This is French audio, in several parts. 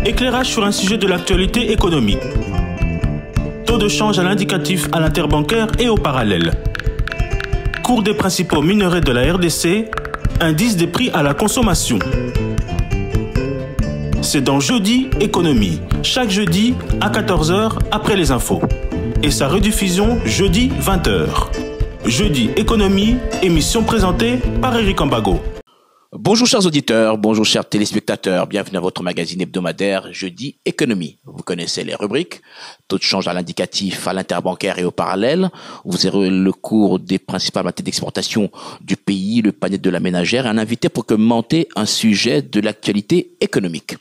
Éclairage sur un sujet de l'actualité économique. Taux de change à l'indicatif à l'interbancaire et au parallèle. Cours des principaux minerais de la RDC. Indice des prix à la consommation. C'est dans Jeudi Économie, chaque jeudi à 14 h après les infos. Et sa rediffusion jeudi 20 h. Jeudi Économie, émission présentée par Eric Ambago. Bonjour chers auditeurs, bonjour chers téléspectateurs, bienvenue à votre magazine hebdomadaire Jeudi Économie. Vous connaissez les rubriques, taux de change à l'indicatif, à l'interbancaire et au parallèle. Vous aurez le cours des principales matières d'exportation du pays, le panier de la ménagère et un invité pour commenter un sujet de l'actualité économique.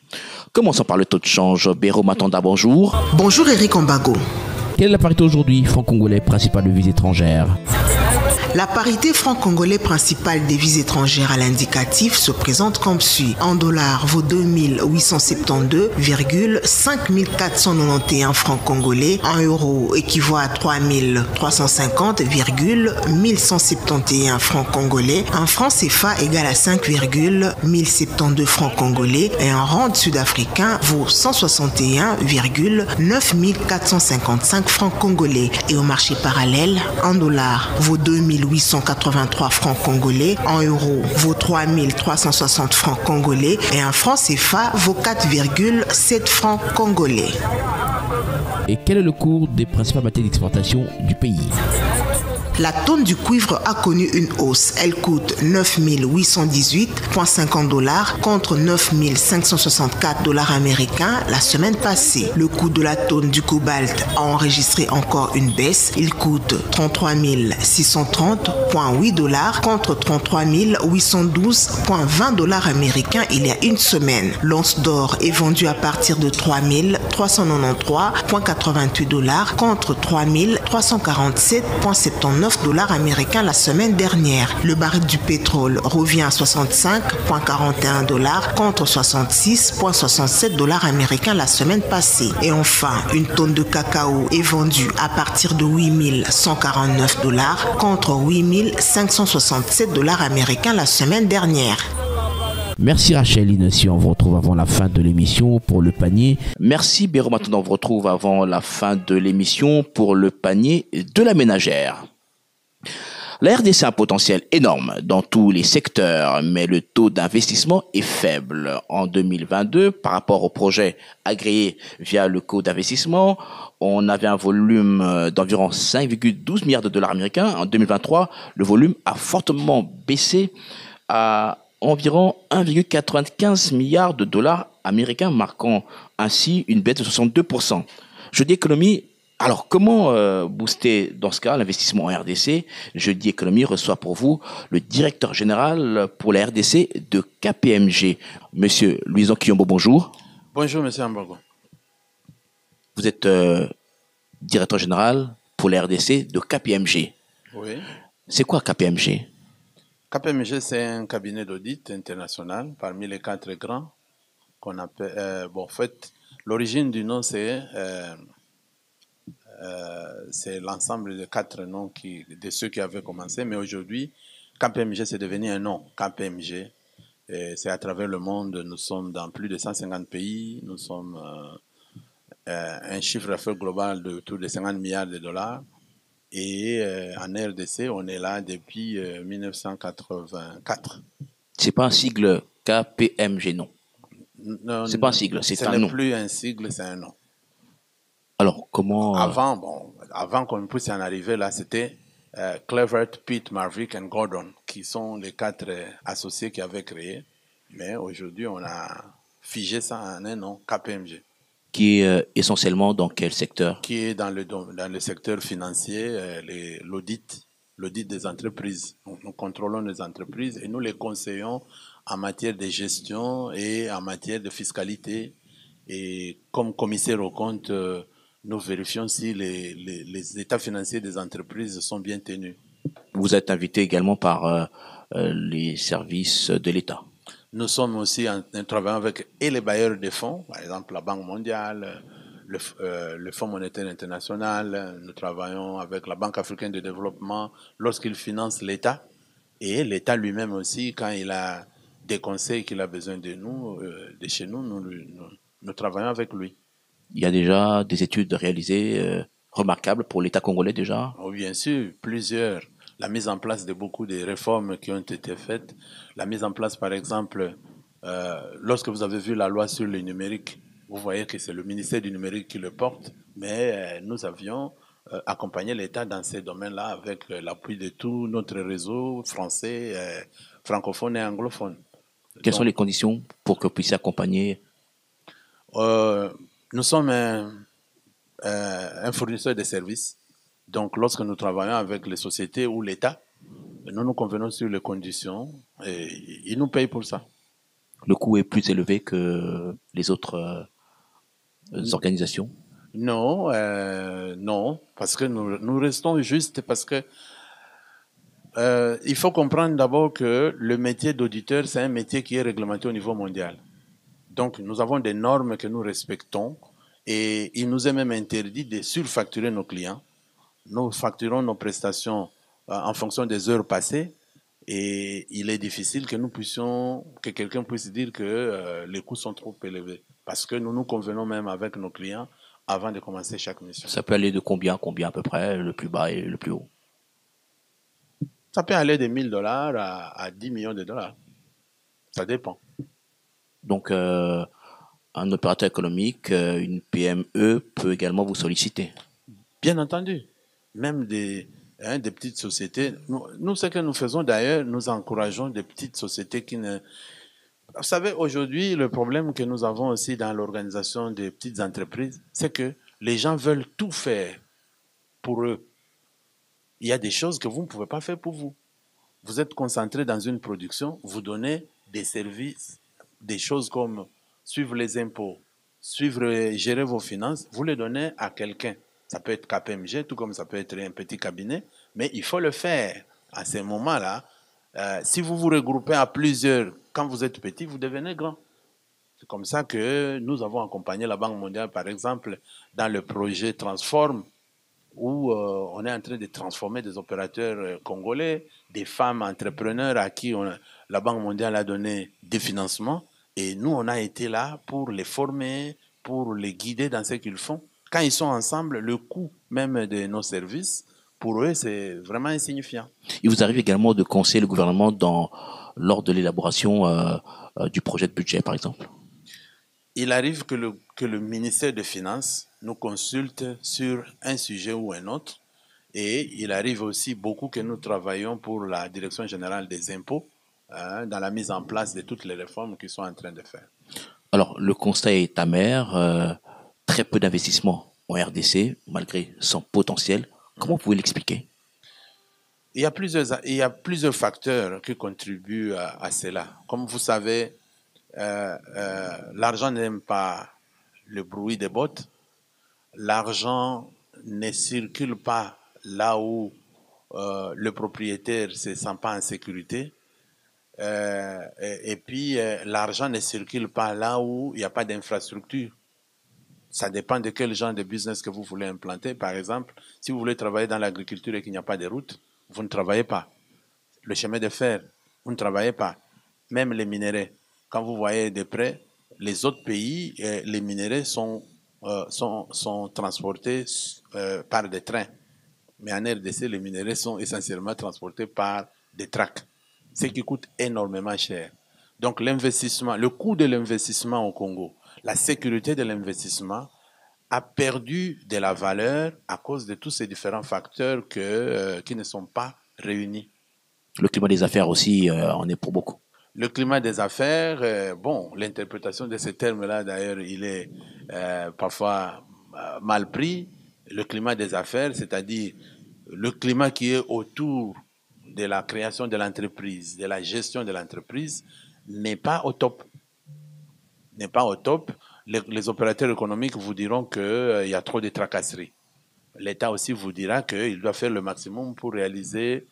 Commençons par le taux de change. Béro Matanda, bonjour. Bonjour Eric Ambago. Quelle est la parité aujourd'hui franc-congolais principale devises étrangères? La parité franc-congolais principale des devises étrangères à l'indicatif se présente comme suit. En dollars vaut 2872,5491 francs congolais. En euros équivaut à 3350,1171 francs congolais. En francs CFA égale à 5,1072 francs congolais. Et en rand sud-africain vaut 161,9455 francs congolais. Et au marché parallèle, en dollars vaut 2883 francs congolais, en euros vaut 3360 francs congolais et en francs CFA vaut 4,7 francs congolais. Et quel est le cours des principales matières d'exportation du pays? La tonne du cuivre a connu une hausse. Elle coûte 9818,50 dollars contre 9564 dollars américains la semaine passée. Le coût de la tonne du cobalt a enregistré encore une baisse. Il coûte 33 630,8 dollars contre 33 812,20 dollars américains il y a une semaine. L'once d'or est vendue à partir de 3 393,88 dollars contre 3 347,79 dollars américains la semaine dernière. Le baril du pétrole revient à 65,41 dollars contre 66,67 dollars américains la semaine passée. Et enfin, une tonne de cacao est vendue à partir de 8149 dollars contre 8567 dollars américains la semaine dernière. Merci Rachel, si on vous retrouve avant la fin de l'émission pour le panier. Merci Béro, maintenant on vous retrouve avant la fin de l'émission pour le panier de la ménagère. La RDC a un potentiel énorme dans tous les secteurs, mais le taux d'investissement est faible. En 2022, par rapport au projet agréé via le code d'investissement, on avait un volume d'environ 5,12 milliards de dollars américains. En 2023, le volume a fortement baissé à environ 1,95 milliard de dollars américains, marquant ainsi une baisse de 62%. Jeudi Économie. Alors, comment booster dans ce cas l'investissement en RDC? Jeudi Économie reçoit pour vous le directeur général pour la RDC de KPMG, Monsieur Louison Kiyombo, bonjour. Bonjour, Monsieur Ambago. Vous êtes directeur général pour la RDC de KPMG. Oui. C'est quoi KPMG? KPMG, c'est un cabinet d'audit international parmi les 4 grands qu'on appelle... en fait, l'origine du nom, c'est l'ensemble de 4 noms de ceux qui avaient commencé, mais aujourd'hui, KPMG, c'est devenu un nom, KPMG. C'est à travers le monde, nous sommes dans plus de 150 pays, nous sommes un chiffre d'affaires global de autour de 50 milliards de dollars. Et en RDC, on est là depuis 1984. C'est pas un sigle KPMG, non? Non, c'est pas un sigle, c'est un nom. Ce n'est plus un sigle, c'est un nom. Alors, comment... Avant qu'on puisse en arriver là, c'était Clevert, Pitt, Marvick et Gordon, qui sont les 4 associés qui avaient créé. Mais aujourd'hui, on a figé ça en un nom, KPMG. Qui est essentiellement dans quel secteur? Qui est dans le secteur financier, l'audit des entreprises. Donc, nous contrôlons les entreprises et nous les conseillons en matière de gestion et en matière de fiscalité. Et comme commissaire aux comptes, nous vérifions si les états financiers des entreprises sont bien tenus. Vous êtes invité également par les services de l'État. Nous sommes aussi en travaillant avec les bailleurs de fonds, par exemple la Banque mondiale, le Fonds monétaire international. Nous travaillons avec la Banque africaine de développement lorsqu'ils financent l'État. Et l'État lui-même aussi, quand il a des conseils qu'il a besoin de nous, de chez nous, Nous travaillons avec lui. Il y a déjà des études réalisées remarquables pour l'État congolais déjà? Oh, bien sûr, plusieurs. La mise en place de beaucoup de réformes qui ont été faites. La mise en place, par exemple, lorsque vous avez vu la loi sur le numérique, vous voyez que c'est le ministère du numérique qui le porte, mais nous avions accompagné l'État dans ces domaines-là avec l'appui de tout notre réseau français, francophone et anglophone. Quelles sont les conditions pour que vous puissiez accompagner? Nous sommes un fournisseur de services. Donc, lorsque nous travaillons avec les sociétés ou l'État, nous nous convenons sur les conditions et ils nous payent pour ça. Le coût est plus élevé que les autres organisations? Non, non, parce que nous restons justes, parce que il faut comprendre d'abord que le métier d'auditeur, c'est un métier qui est réglementé au niveau mondial. Donc, nous avons des normes que nous respectons et il nous est même interdit de surfacturer nos clients. Nous facturons nos prestations en fonction des heures passées et il est difficile que que quelqu'un puisse dire que les coûts sont trop élevés parce que nous nous convenons même avec nos clients avant de commencer chaque mission. Ça peut aller de combien à peu près, le plus bas et le plus haut? Ça peut aller de $1000 à 10 millions de dollars. Ça dépend. Donc, un opérateur économique, une PME peut également vous solliciter? Bien entendu. Même des petites sociétés. Nous, ce que nous faisons d'ailleurs, nous encourageons des petites sociétés qui ne... Vous savez, aujourd'hui, le problème que nous avons aussi dans l'organisation des petites entreprises, c'est que les gens veulent tout faire pour eux. Il y a des choses que vous ne pouvez pas faire pour vous. Vous êtes concentré dans une production, vous donnez des services, des choses comme suivre les impôts, gérer vos finances, vous les donnez à quelqu'un. Ça peut être KPMG, tout comme ça peut être un petit cabinet, mais il faut le faire. À ces moments-là, si vous vous regroupez à plusieurs, quand vous êtes petit, vous devenez grand. C'est comme ça que nous avons accompagné la Banque mondiale, par exemple, dans le projet Transform, où on est en train de transformer des opérateurs congolais, des femmes entrepreneurs à qui la Banque mondiale a donné des financements. Et nous, on a été là pour les former, pour les guider dans ce qu'ils font. Quand ils sont ensemble, le coût même de nos services, pour eux, c'est vraiment insignifiant. Il vous arrive également de conseiller le gouvernement lors de l'élaboration du projet de budget, par exemple? Il arrive que le ministère des Finances nous consulte sur un sujet ou un autre. Et il arrive aussi beaucoup que nous travaillons pour la Direction générale des impôts dans la mise en place de toutes les réformes qu'ils sont en train de faire. Alors, le constat est amer. Très peu d'investissements en RDC, malgré son potentiel. Comment vous pouvez l'expliquer? Il y a plusieurs facteurs qui contribuent à cela. Comme vous savez, l'argent n'aime pas le bruit des bottes. L'argent ne circule pas là où le propriétaire ne se sent pas en sécurité. Et puis, l'argent ne circule pas là où il n'y a pas d'infrastructure. Ça dépend de quel genre de business que vous voulez implanter. Par exemple, si vous voulez travailler dans l'agriculture et qu'il n'y a pas de route, vous ne travaillez pas. Le chemin de fer, vous ne travaillez pas. Même les minéraux. Quand vous voyez de près, les autres pays, les minéraux sont transportés par des trains. Mais en RDC, les minéraux sont essentiellement transportés par des tracts, ce qui coûte énormément cher. Donc l'investissement, le coût de l'investissement au Congo, la sécurité de l'investissement a perdu de la valeur à cause de tous ces différents facteurs qui ne sont pas réunis. Le climat des affaires aussi en est pour beaucoup. Le climat des affaires, bon, l'interprétation de ce terme-là, d'ailleurs, il est parfois mal pris. Le climat des affaires, c'est-à-dire le climat qui est autour de la création de l'entreprise, de la gestion de l'entreprise, n'est pas au top. N'est pas au top. Les opérateurs économiques vous diront qu'il y a trop de tracasseries. L'État aussi vous dira qu'il doit faire le maximum pour réaliser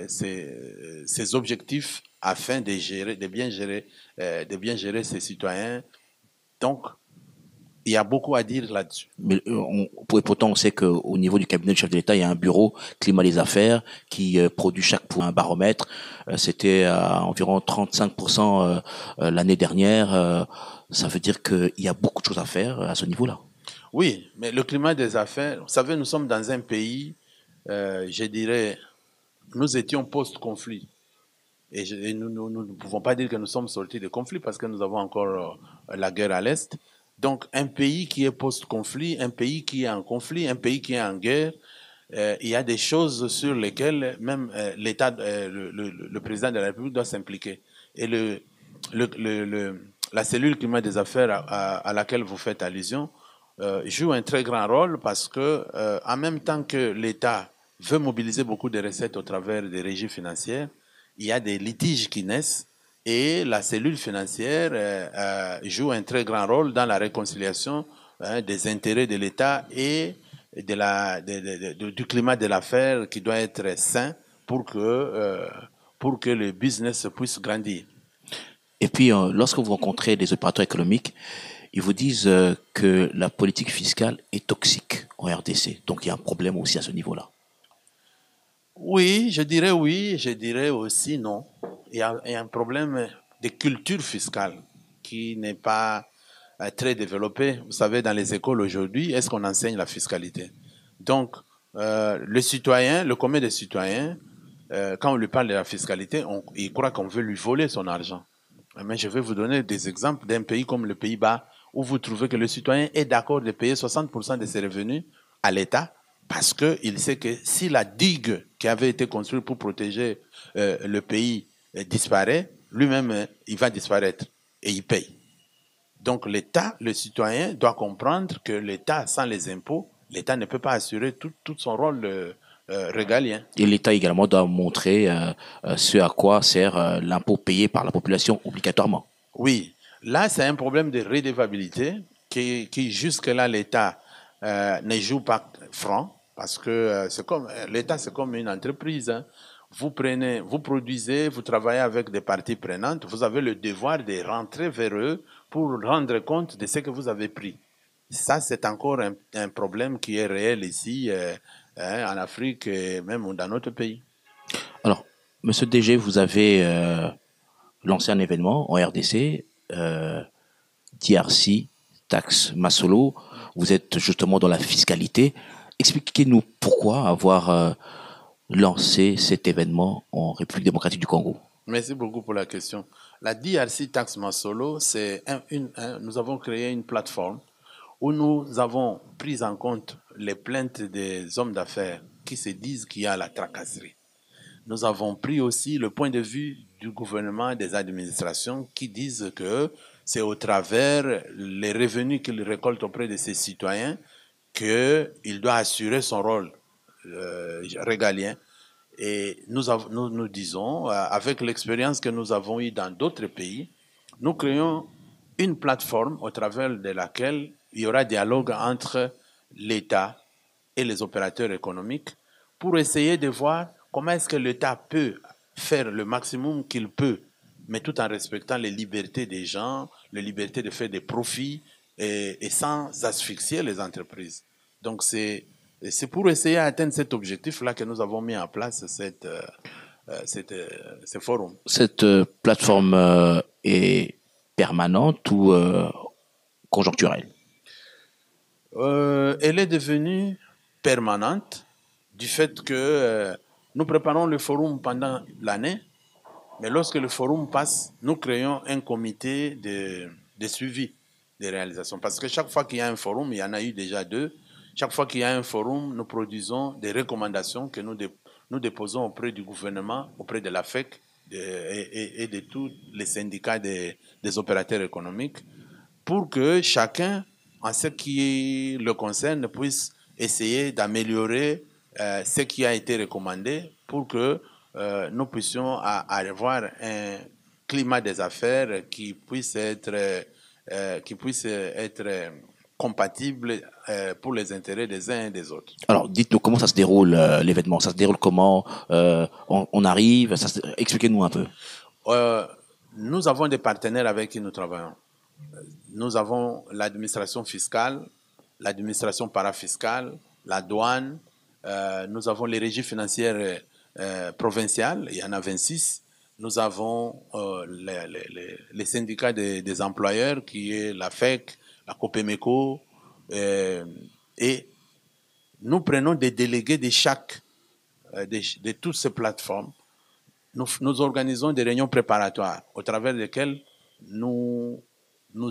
ses objectifs afin de bien gérer ses citoyens. Donc, il y a beaucoup à dire là-dessus. Mais pourtant, on sait qu'au niveau du cabinet du chef de l'État, il y a un bureau climat des affaires qui produit chaque pour un baromètre. C'était à environ 35% l'année dernière. Ça veut dire qu'il y a beaucoup de choses à faire à ce niveau-là. Oui, mais le climat des affaires, vous savez, nous sommes dans un pays, je dirais, nous étions post-conflit. Et nous ne pouvons pas dire que nous sommes sortis de conflit parce que nous avons encore la guerre à l'Est. Donc, un pays qui est post-conflit, un pays qui est en conflit, un pays qui est en guerre, il y a des choses sur lesquelles même l'État, le président de la République doit s'impliquer. Et la cellule climat des affaires à laquelle vous faites allusion joue un très grand rôle parce que, en même temps que l'État veut mobiliser beaucoup de recettes au travers des régies financières, il y a des litiges qui naissent. Et la cellule financière joue un très grand rôle dans la réconciliation des intérêts de l'État et du climat de l'affaire qui doit être sain pour que le business puisse grandir. Et puis, lorsque vous rencontrez des opérateurs économiques, ils vous disent que la politique fiscale est toxique en RDC. Donc, il y a un problème aussi à ce niveau-là. Oui, je dirais aussi non. Il y a un problème de culture fiscale qui n'est pas très développé. Vous savez, dans les écoles aujourd'hui, est-ce qu'on enseigne la fiscalité? Donc, le citoyen, le commun des citoyens, quand on lui parle de la fiscalité, il croit qu'on veut lui voler son argent. Mais je vais vous donner des exemples d'un pays comme le Pays-Bas, où vous trouvez que le citoyen est d'accord de payer 60% de ses revenus à l'État, parce qu'il sait que si la digue qui avait été construite pour protéger le pays disparaît, lui-même, il va disparaître et il paye. Donc l'État, le citoyen, doit comprendre que l'État, sans les impôts, l'État ne peut pas assurer tout son rôle régalien. Et l'État également doit montrer ce à quoi sert l'impôt payé par la population obligatoirement. Oui, là c'est un problème de redevabilité qui jusque-là l'État ne joue pas franc, parce que l'État c'est comme une entreprise. Hein. Vous produisez, vous travaillez avec des parties prenantes, vous avez le devoir de rentrer vers eux pour rendre compte de ce que vous avez pris. Ça, c'est encore un problème qui est réel ici, en Afrique et même dans notre pays. Alors, Monsieur DG, vous avez lancé un événement en RDC, DRC, Tax Masolo. Vous êtes justement dans la fiscalité. Expliquez-nous pourquoi avoir lancé cet événement en République démocratique du Congo. Merci beaucoup pour la question. La DRC Tax Masolo, nous avons créé une plateforme où nous avons pris en compte les plaintes des hommes d'affaires qui se disent qu'il y a la tracasserie. Nous avons pris aussi le point de vue du gouvernement, des administrations qui disent que c'est au travers les revenus qu'il récolte auprès de ses citoyens qu'il doit assurer son rôle régalien. Et nous disons, avec l'expérience que nous avons eue dans d'autres pays, nous créons une plateforme au travers de laquelle il y aura dialogue entre l'État et les opérateurs économiques pour essayer de voir comment est-ce que l'État peut faire le maximum qu'il peut, mais tout en respectant les libertés des gens, les libertés de faire des profits et sans asphyxier les entreprises. Donc c'est pour essayer d'atteindre cet objectif-là que nous avons mis en place ce forum. Cette plateforme est permanente ou conjoncturelle? Elle est devenue permanente du fait que nous préparons le forum pendant l'année, mais lorsque le forum passe, nous créons un comité de suivi des réalisations. Parce que chaque fois qu'il y a un forum, il y en a eu déjà 2, chaque fois qu'il y a un forum, nous produisons des recommandations que nous déposons auprès du gouvernement, auprès de l'AFEC et de tous les syndicats des opérateurs économiques, pour que chacun, en ce qui le concerne, puisse essayer d'améliorer ce qui a été recommandé pour que nous puissions avoir un climat des affaires qui puisse être compatible pour les intérêts des uns et des autres. Alors, dites-nous comment ça se déroule l'événement. Ça se déroule comment on arrive. Expliquez-nous un peu. Nous avons des partenaires avec qui nous travaillons. nous avons l'administration fiscale, l'administration parafiscale, la douane, nous avons les régies financières provinciales, il y en a 26. Nous avons les syndicats des employeurs, qui est la FEC, la COPEMECO, et nous prenons des délégués de chaque, de toutes ces plateformes. Nous organisons des réunions préparatoires au travers desquelles nous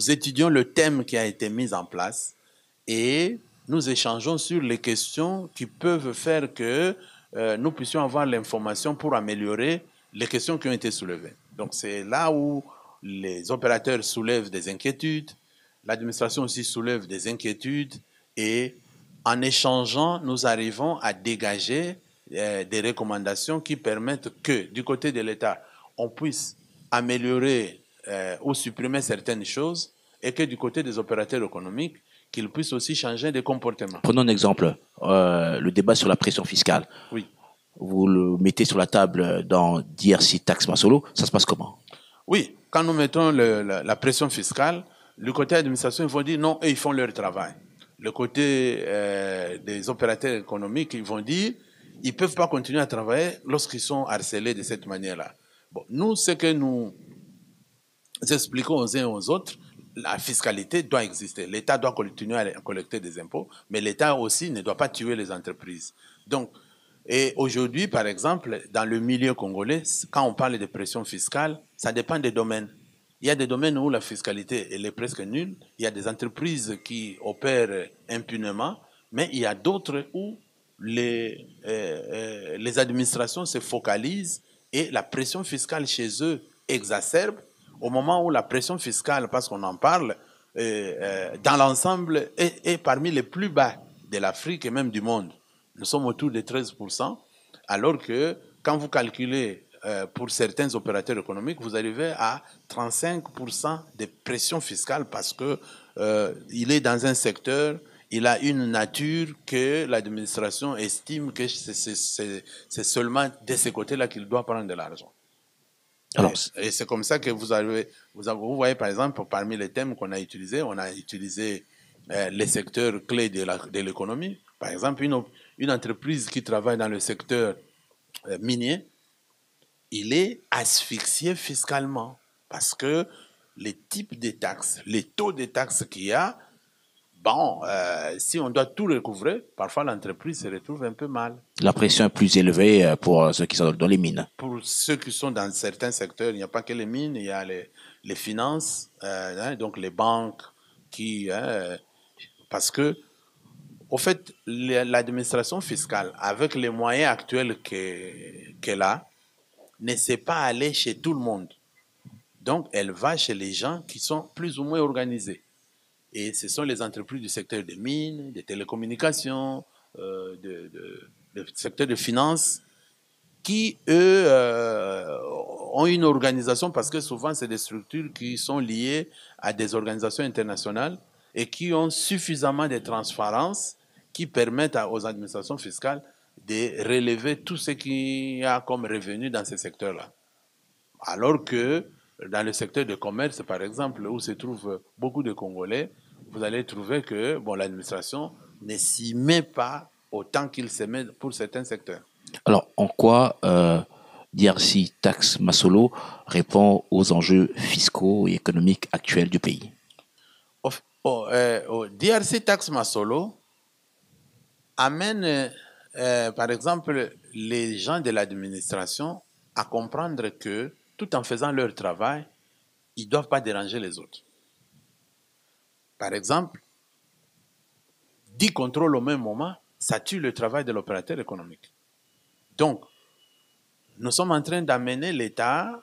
étudions le thème qui a été mis en place et nous échangeons sur les questions qui peuvent faire que nous puissions avoir l'information pour améliorer les questions qui ont été soulevées. Donc c'est là où les opérateurs soulèvent des inquiétudes, l'administration aussi soulève des inquiétudes, et en échangeant, nous arrivons à dégager des recommandations qui permettent que du côté de l'État, on puisse améliorer ou supprimer certaines choses, et que du côté des opérateurs économiques, qu'ils puissent aussi changer de comportement. Prenons un exemple, le débat sur la pression fiscale. Oui. Vous le mettez sur la table dans DRC Tax Masolo, ça se passe comment? Oui, quand nous mettons la pression fiscale, le côté administration, ils vont dire non, eux, ils font leur travail. Le côté des opérateurs économiques, ils vont dire ils ne peuvent pas continuer à travailler lorsqu'ils sont harcelés de cette manière-là. Bon, nous, ce que nous expliquons aux uns et aux autres, la fiscalité doit exister. L'État doit continuer à collecter des impôts, mais l'État aussi ne doit pas tuer les entreprises. Donc, et aujourd'hui, par exemple, dans le milieu congolais, quand on parle de pression fiscale, ça dépend des domaines. Il y a des domaines où la fiscalité elle est presque nulle. Il y a des entreprises qui opèrent impunément, mais il y a d'autres où les administrations se focalisent et la pression fiscale chez eux exacerbe, au moment où la pression fiscale, parce qu'on en parle, dans l'ensemble, est parmi les plus bas de l'Afrique et même du monde. Nous sommes autour de 13%, alors que quand vous calculez pour certains opérateurs économiques, vous arrivez à 35% de pression fiscale, parce que il est dans un secteur, il a une nature que l'administration estime que c'est seulement de ce côté-là qu'il doit prendre de l'argent. Alors, et c'est comme ça que vous voyez par exemple, parmi les thèmes qu'on a utilisés, on a utilisé les secteurs clés de l'économie. Par exemple, une entreprise qui travaille dans le secteur minier, il est asphyxié fiscalement, parce que les types de taxes, les taux de taxes qu'il y a, bon, si on doit tout recouvrer, parfois l'entreprise se retrouve un peu mal. La pression est plus élevée pour ceux qui sont dans les mines. Pour ceux qui sont dans certains secteurs, il n'y a pas que les mines, il y a les finances, donc les banques, parce que, au fait, l'administration fiscale, avec les moyens actuels qu'elle a, ne sait pas aller chez tout le monde. Donc, elle va chez les gens qui sont plus ou moins organisés. Et ce sont les entreprises du secteur des mines, des télécommunications, du secteur de finances, qui, eux, ont une organisation, parce que souvent, c'est des structures qui sont liées à des organisations internationales et qui ont suffisamment de transparence qui permettent aux administrations fiscales de relever tout ce qu'il y a comme revenu dans ces secteurs-là. Alors que dans le secteur de commerce, par exemple, où se trouvent beaucoup de Congolais, vous allez trouver que l'administration ne s'y met pas autant qu'il se met pour certains secteurs. Alors, en quoi DRC Tax Masolo répond aux enjeux fiscaux et économiques actuels du pays? DRC Tax Masolo amène, par exemple, les gens de l'administration à comprendre que, tout en faisant leur travail, ils ne doivent pas déranger les autres. Par exemple, 10 contrôles au même moment, ça tue le travail de l'opérateur économique. Donc, nous sommes en train d'amener l'État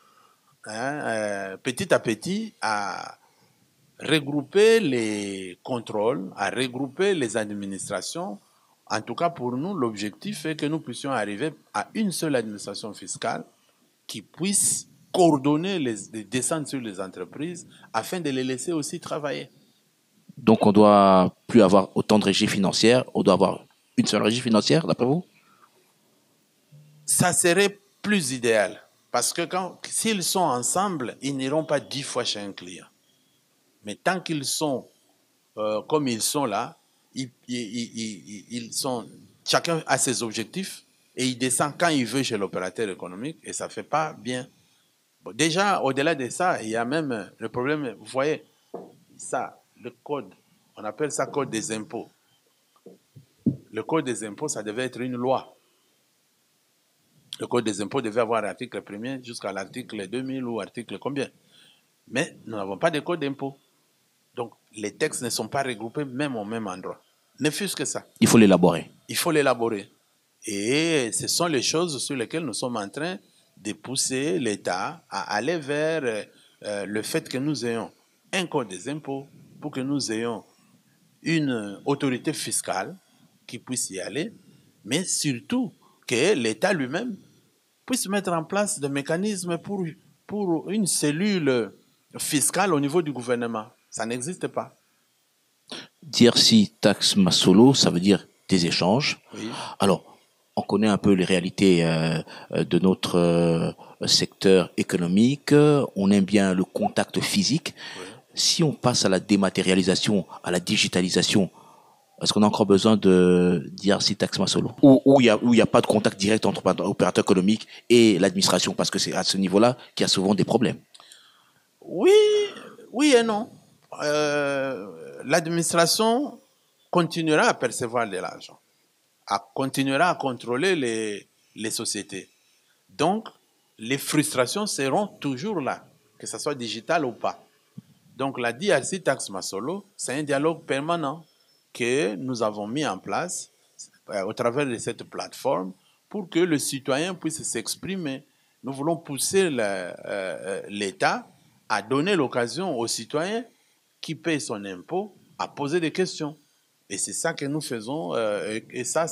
petit à petit à regrouper les contrôles, à regrouper les administrations. En tout cas, pour nous, l'objectif est que nous puissions arriver à une seule administration fiscale qui puisse coordonner les descentes sur les entreprises afin de les laisser aussi travailler. Donc, on ne doit plus avoir autant de régies financières, on doit avoir une seule régie financière, d'après vous? Ça serait plus idéal, parce que s'ils sont ensemble, ils n'iront pas 10 fois chez un client. Mais tant qu'ils sont comme ils sont là, ils sont, chacun a ses objectifs et il descend quand il veut chez l'opérateur économique et ça ne fait pas bien. Bon, déjà, au-delà de ça, il y a même le problème, vous voyez, ça, le code, on appelle ça code des impôts. Le code des impôts, ça devait être une loi. Le code des impôts devait avoir l'article 1er jusqu'à l'article 2000 ou article combien. Mais nous n'avons pas de code d'impôt. Donc, les textes ne sont pas regroupés même au même endroit. Ne fût-ce que ça. Il faut l'élaborer. Il faut l'élaborer. Et ce sont les choses sur lesquelles nous sommes en train de pousser l'État à aller vers le fait que nous ayons un code des impôts pour que nous ayons une autorité fiscale qui puisse y aller, mais surtout que l'État lui-même puisse mettre en place des mécanismes pour une cellule fiscale au niveau du gouvernement. Ça n'existe pas. DRC Tax Masolo, ça veut dire des échanges. Oui. Alors, on connaît un peu les réalités de notre secteur économique. On aime bien le contact physique. Oui. Si on passe à la dématérialisation, à la digitalisation, est-ce qu'on a encore besoin de DRC Tax Masolo où il y a pas de contact direct entre opérateurs économiques et l'administration, parce que c'est à ce niveau-là qu'il y a souvent des problèmes. Oui et non. L'administration continuera à percevoir de l'argent, continuera à contrôler les sociétés. Donc, les frustrations seront toujours là, que ce soit digital ou pas. Donc, la DRC Tax Masolo, c'est un dialogue permanent que nous avons mis en place au travers de cette plateforme pour que le citoyen puisse s'exprimer. Nous voulons pousser l'État à donner l'occasion aux citoyens qui payent son impôt à poser des questions. Et c'est ça que nous faisons. Et ça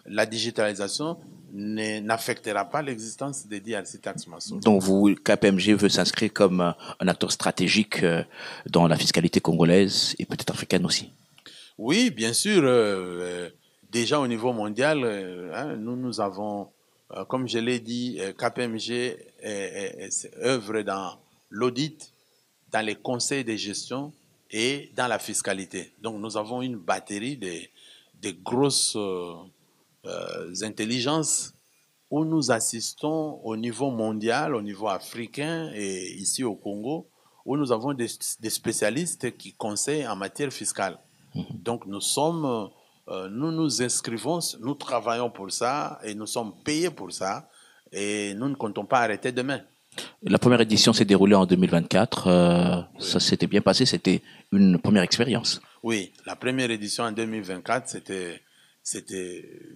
la digitalisation n'affectera pas l'existence des DRC Tax Masolo. Donc, KPMG veut s'inscrire comme un acteur stratégique dans la fiscalité congolaise et peut-être africaine aussi. Oui, bien sûr. Déjà au niveau mondial, nous avons, comme je l'ai dit, KPMG œuvre dans l'audit, dans les conseils de gestion et dans la fiscalité. Donc, nous avons une batterie de grosses intelligences où nous assistons au niveau mondial, au niveau africain et ici au Congo, où nous avons des spécialistes qui conseillent en matière fiscale. Donc, nous nous inscrivons, nous travaillons pour ça et nous sommes payés pour ça et nous ne comptons pas arrêter demain. La première édition s'est déroulée en 2024. Oui. Ça s'était bien passé, c'était une première expérience. Oui, la première édition en 2024, c'était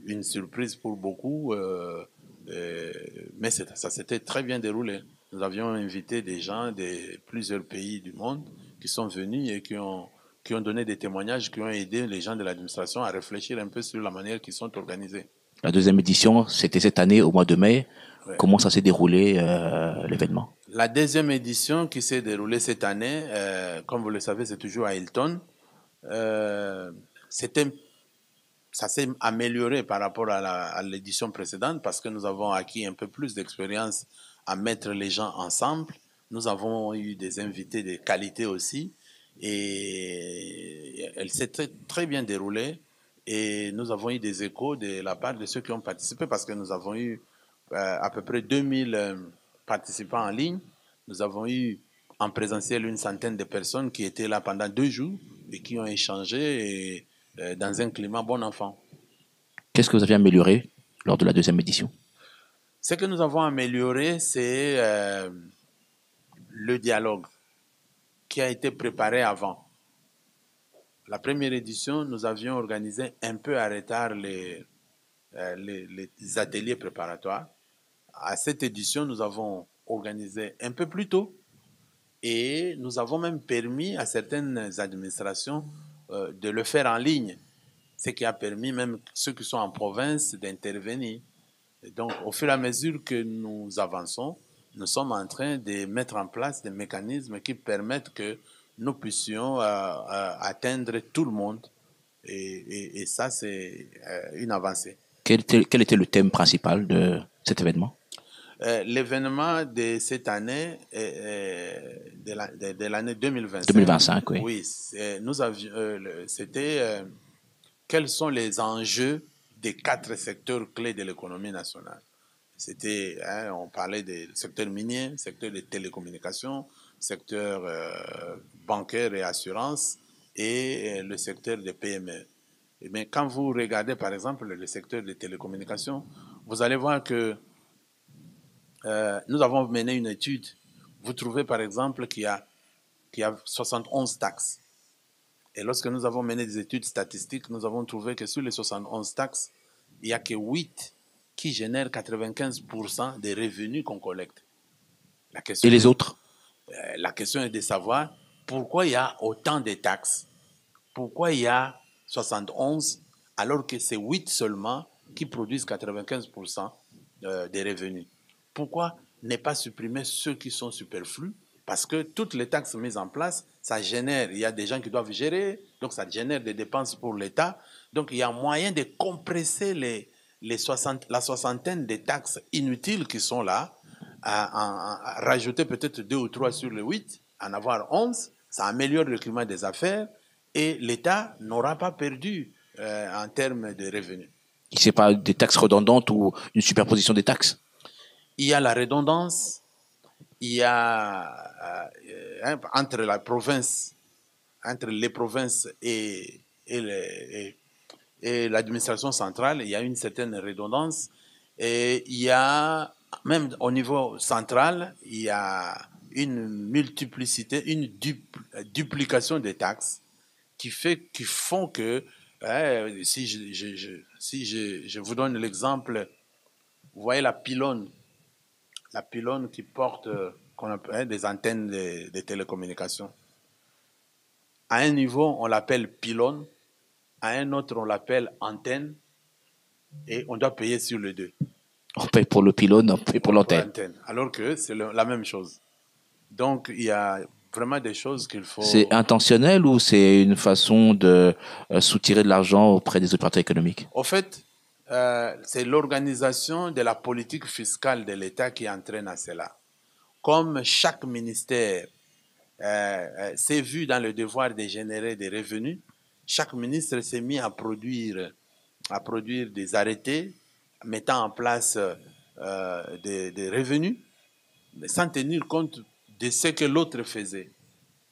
une surprise pour beaucoup, mais ça s'était très bien déroulé. Nous avions invité des gens de plusieurs pays du monde qui sont venus et qui ont donné des témoignages, qui ont aidé les gens de l'administration à réfléchir un peu sur la manière qu'ils sont organisés. La deuxième édition, c'était cette année, au mois de mai. Ouais. Comment ça s'est déroulé, l'événement? La deuxième édition qui s'est déroulée cette année, comme vous le savez, c'est toujours à Hilton. Ça s'est amélioré par rapport à l'édition précédente parce que nous avons acquis un peu plus d'expérience à mettre les gens ensemble. Nous avons eu des invités de qualité aussi. Et elle s'est très bien déroulée et nous avons eu des échos de la part de ceux qui ont participé parce que nous avons eu à peu près 2000 participants en ligne. Nous avons eu en présentiel une centaine de personnes qui étaient là pendant 2 jours et qui ont échangé dans un climat bon enfant. Qu'est-ce que vous avez amélioré lors de la deuxième édition? Ce que nous avons amélioré, c'est le dialogue qui a été préparé avant. La première édition, nous avions organisé un peu à retard les ateliers préparatoires. À cette édition, nous avons organisé un peu plus tôt et nous avons même permis à certaines administrations de le faire en ligne, ce qui a permis même ceux qui sont en province d'intervenir. Et donc, au fur et à mesure que nous avançons, nous sommes en train de mettre en place des mécanismes qui permettent que nous puissions atteindre tout le monde. Et ça, c'est une avancée. Quel était le thème principal de cet événement? L'événement de cette année, de l'année 2025. 2025, oui. Oui, nous avions, c'était quels sont les enjeux des 4 secteurs clés de l'économie nationale. C'était, on parlait des secteurs miniers, secteur des télécommunications, secteur bancaire et assurance et le secteur des PME. Mais quand vous regardez par exemple le secteur des télécommunications, vous allez voir que nous avons mené une étude. Vous trouvez par exemple qu'il y a 71 taxes. Et lorsque nous avons mené des études statistiques, nous avons trouvé que sur les 71 taxes, il n'y a que 8 qui génèrent 95% des revenus qu'on collecte. Et les autres? La question est de savoir pourquoi il y a autant de taxes. Pourquoi il y a 71 alors que c'est 8 seulement qui produisent 95% des revenus. Pourquoi ne pas supprimer ceux qui sont superflus? Parce que toutes les taxes mises en place, ça génère, il y a des gens qui doivent gérer, donc ça génère des dépenses pour l'État. Donc il y a moyen de compresser la soixantaine de taxes inutiles qui sont là, à rajouter peut-être 2 ou 3 sur les 8, en avoir 11, ça améliore le climat des affaires et l'État n'aura pas perdu en termes de revenus. Ce n'est pas des taxes redondantes ou une superposition des taxes? Il y a la redondance, il y a entre les provinces et l'administration centrale, il y a une certaine redondance. Et il y a, même au niveau central, il y a une multiplicité, une duplication des taxes qui font que, si je vous donne l'exemple, vous voyez la pylône qui porte qu'on appelle des antennes de télécommunications. À un niveau, on l'appelle pylône, à un autre, on l'appelle antenne, et on doit payer sur les deux. On paye pour le pylône, on paye pour l'antenne. Alors que c'est la même chose. Donc, il y a vraiment des choses qu'il faut... C'est intentionnel ou c'est une façon de soutirer de l'argent auprès des opérateurs économiques? Au fait, c'est l'organisation de la politique fiscale de l'État qui entraîne à cela. Comme chaque ministère s'est vu dans le devoir de générer des revenus, chaque ministre s'est mis à produire des arrêtés mettant en place des revenus, mais sans tenir compte de ce que l'autre faisait.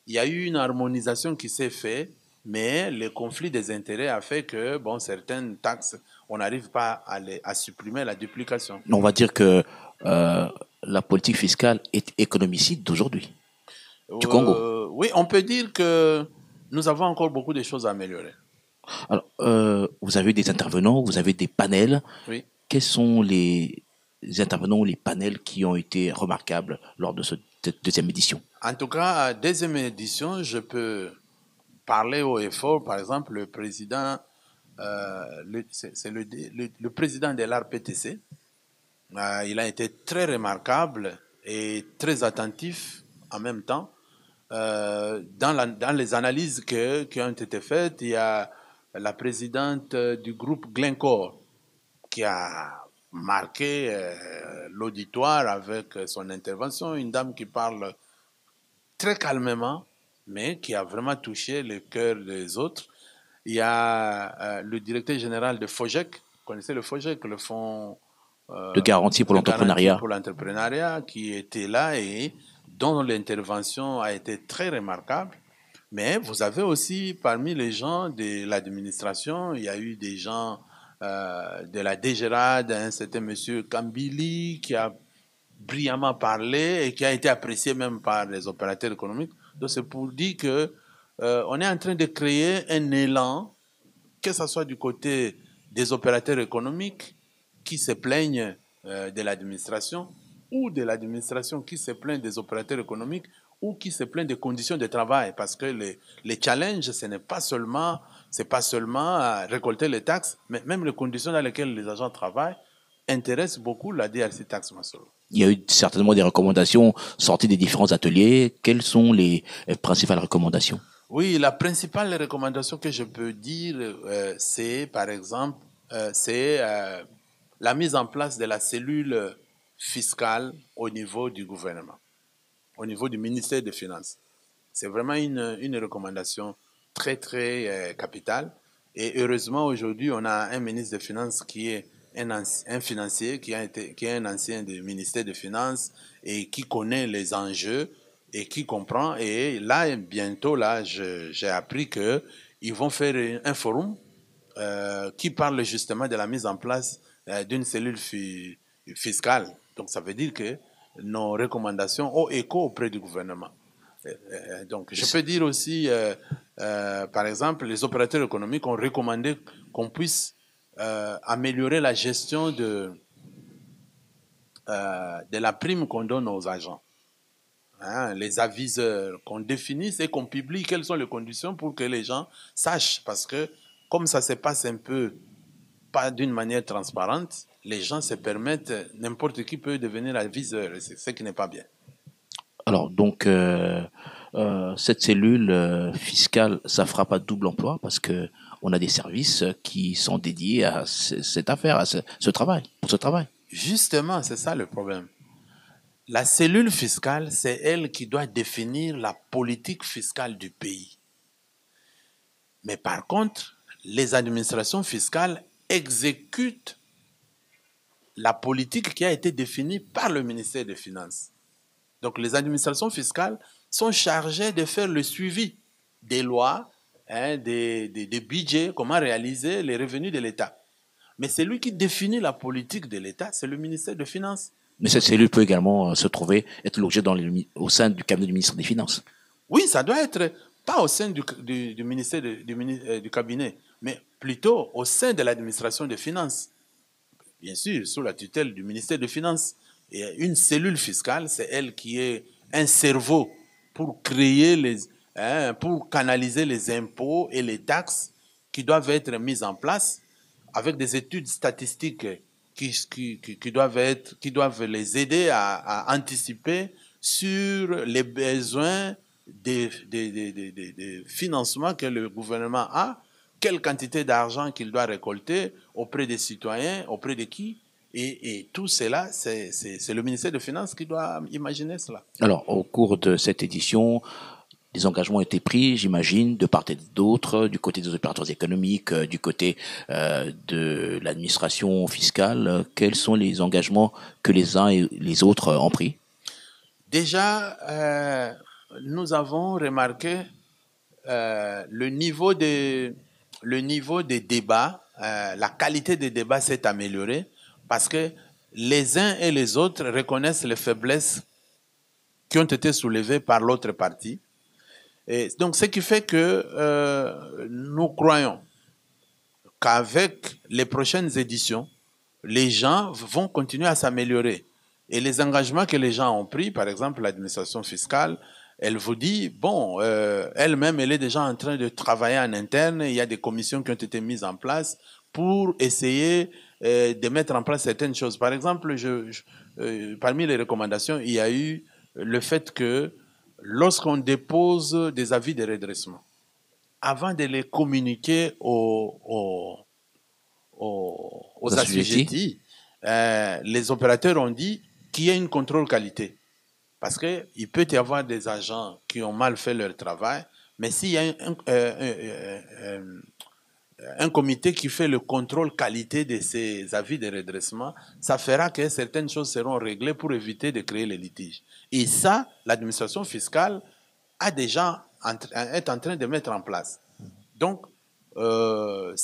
Il y a eu une harmonisation qui s'est faite, mais le conflit des intérêts a fait que certaines taxes, on n'arrive pas à supprimer la duplication. On va dire que la politique fiscale est économicide d'aujourd'hui, du Congo. Oui, on peut dire que nous avons encore beaucoup de choses à améliorer. Alors, vous avez des intervenants, vous avez des panels. Oui. Quels sont les intervenants ou les panels qui ont été remarquables lors de cette deuxième édition? En tout cas, à deuxième édition, je peux parler haut et fort. Par exemple, le président, c'est le président de l'ARPTC. Il a été très remarquable et très attentif en même temps. Dans les analyses qui ont été faites, il y a la présidente du groupe Glencore qui a marqué l'auditoire avec son intervention, une dame qui parle très calmement, mais qui a vraiment touché le cœur des autres. Il y a le directeur général de FOGEC, vous connaissez le FOGEC, le fonds de garantie pour l'entrepreneuriat, qui était là et dont l'intervention a été très remarquable. Mais vous avez aussi parmi les gens de l'administration, il y a eu des gens de la DGRAD, un certain monsieur Kambili qui a brillamment parlé et qui a été apprécié même par les opérateurs économiques. Donc c'est pour dire que on est en train de créer un élan, que ce soit du côté des opérateurs économiques qui se plaignent de l'administration ou de l'administration qui se plaignent des opérateurs économiques ou qui se plaignent des conditions de travail. Parce que les challenges, ce n'est pas seulement récolter les taxes, mais même les conditions dans lesquelles les agents travaillent intéressent beaucoup la DRC Tax Masolo. Il y a eu certainement des recommandations sorties des différents ateliers. Quelles sont les principales recommandations? Oui, la principale recommandation que je peux dire, c'est par exemple, la mise en place de la cellule fiscale au niveau du gouvernement, au niveau du ministère des Finances. C'est vraiment une recommandation très, très capitale. Et heureusement, aujourd'hui, on a un ministre des Finances qui est un financier, qui est un ancien du ministère des Finances et qui connaît les enjeux et qui comprend. Et là, bientôt, là, j'ai appris qu'ils vont faire un forum qui parle justement de la mise en place d'une cellule fiscale. Donc, ça veut dire que nos recommandations ont écho auprès du gouvernement. Donc, je peux dire aussi, par exemple, les opérateurs économiques ont recommandé qu'on puisse améliorer la gestion de la prime qu'on donne aux agents. Hein, les aviseurs, qu'on définisse et qu'on publie quelles sont les conditions pour que les gens sachent. Parce que comme ça se passe un peu pas d'une manière transparente, les gens se permettent, n'importe qui peut devenir aviseur, c'est ce qui n'est pas bien. Alors, donc, cette cellule fiscale, ça fera pas double emploi parce que on a des services qui sont dédiés à cette affaire, à ce travail, pour ce travail. Justement, c'est ça le problème. La cellule fiscale, c'est elle qui doit définir la politique fiscale du pays. Mais par contre, les administrations fiscales exécutent la politique qui a été définie par le ministère des Finances. Donc, les administrations fiscales sont chargées de faire le suivi des lois, des budgets, comment réaliser les revenus de l'État. Mais celui qui définit la politique de l'État, c'est le ministère des Finances. Mais cette cellule peut également être logée au sein du cabinet du ministre des Finances. Oui, ça doit être pas au sein du ministère du cabinet, mais plutôt au sein de l'administration des Finances. Bien sûr, sous la tutelle du ministère des Finances. Et une cellule fiscale, c'est elle qui est un cerveau pour créer pour canaliser les impôts et les taxes qui doivent être mises en place avec des études statistiques qui doivent les aider à anticiper sur les besoins des financements que le gouvernement a, quelle quantité d'argent qu'il doit récolter auprès des citoyens, auprès de qui. Et tout cela, c'est le ministère des Finances qui doit imaginer cela. Alors, au cours de cette édition, des engagements ont été pris, j'imagine, de part et d'autre, du côté des opérateurs économiques, du côté de l'administration fiscale. Quels sont les engagements que les uns et les autres ont pris? Déjà, nous avons remarqué le niveau des débats, la qualité des débats s'est améliorée parce que les uns et les autres reconnaissent les faiblesses qui ont été soulevées par l'autre partie. Et donc, ce qui fait que nous croyons qu'avec les prochaines éditions, les gens vont continuer à s'améliorer. Et les engagements que les gens ont pris, par exemple l'administration fiscale, elle vous dit, bon, elle-même, elle est déjà en train de travailler en interne. Il y a des commissions qui ont été mises en place pour essayer de mettre en place certaines choses. Par exemple, parmi les recommandations, il y a eu le fait que lorsqu'on dépose des avis de redressement, avant de les communiquer aux assujettis, les opérateurs ont dit qu'il y a un contrôle qualité. Parce qu'il peut y avoir des agents qui ont mal fait leur travail, mais s'il y a un comité qui fait le contrôle qualité de ces avis de redressement, ça fera que certaines choses seront réglées pour éviter de créer les litiges. Et ça, l'administration fiscale est en train de mettre en place. Donc, ce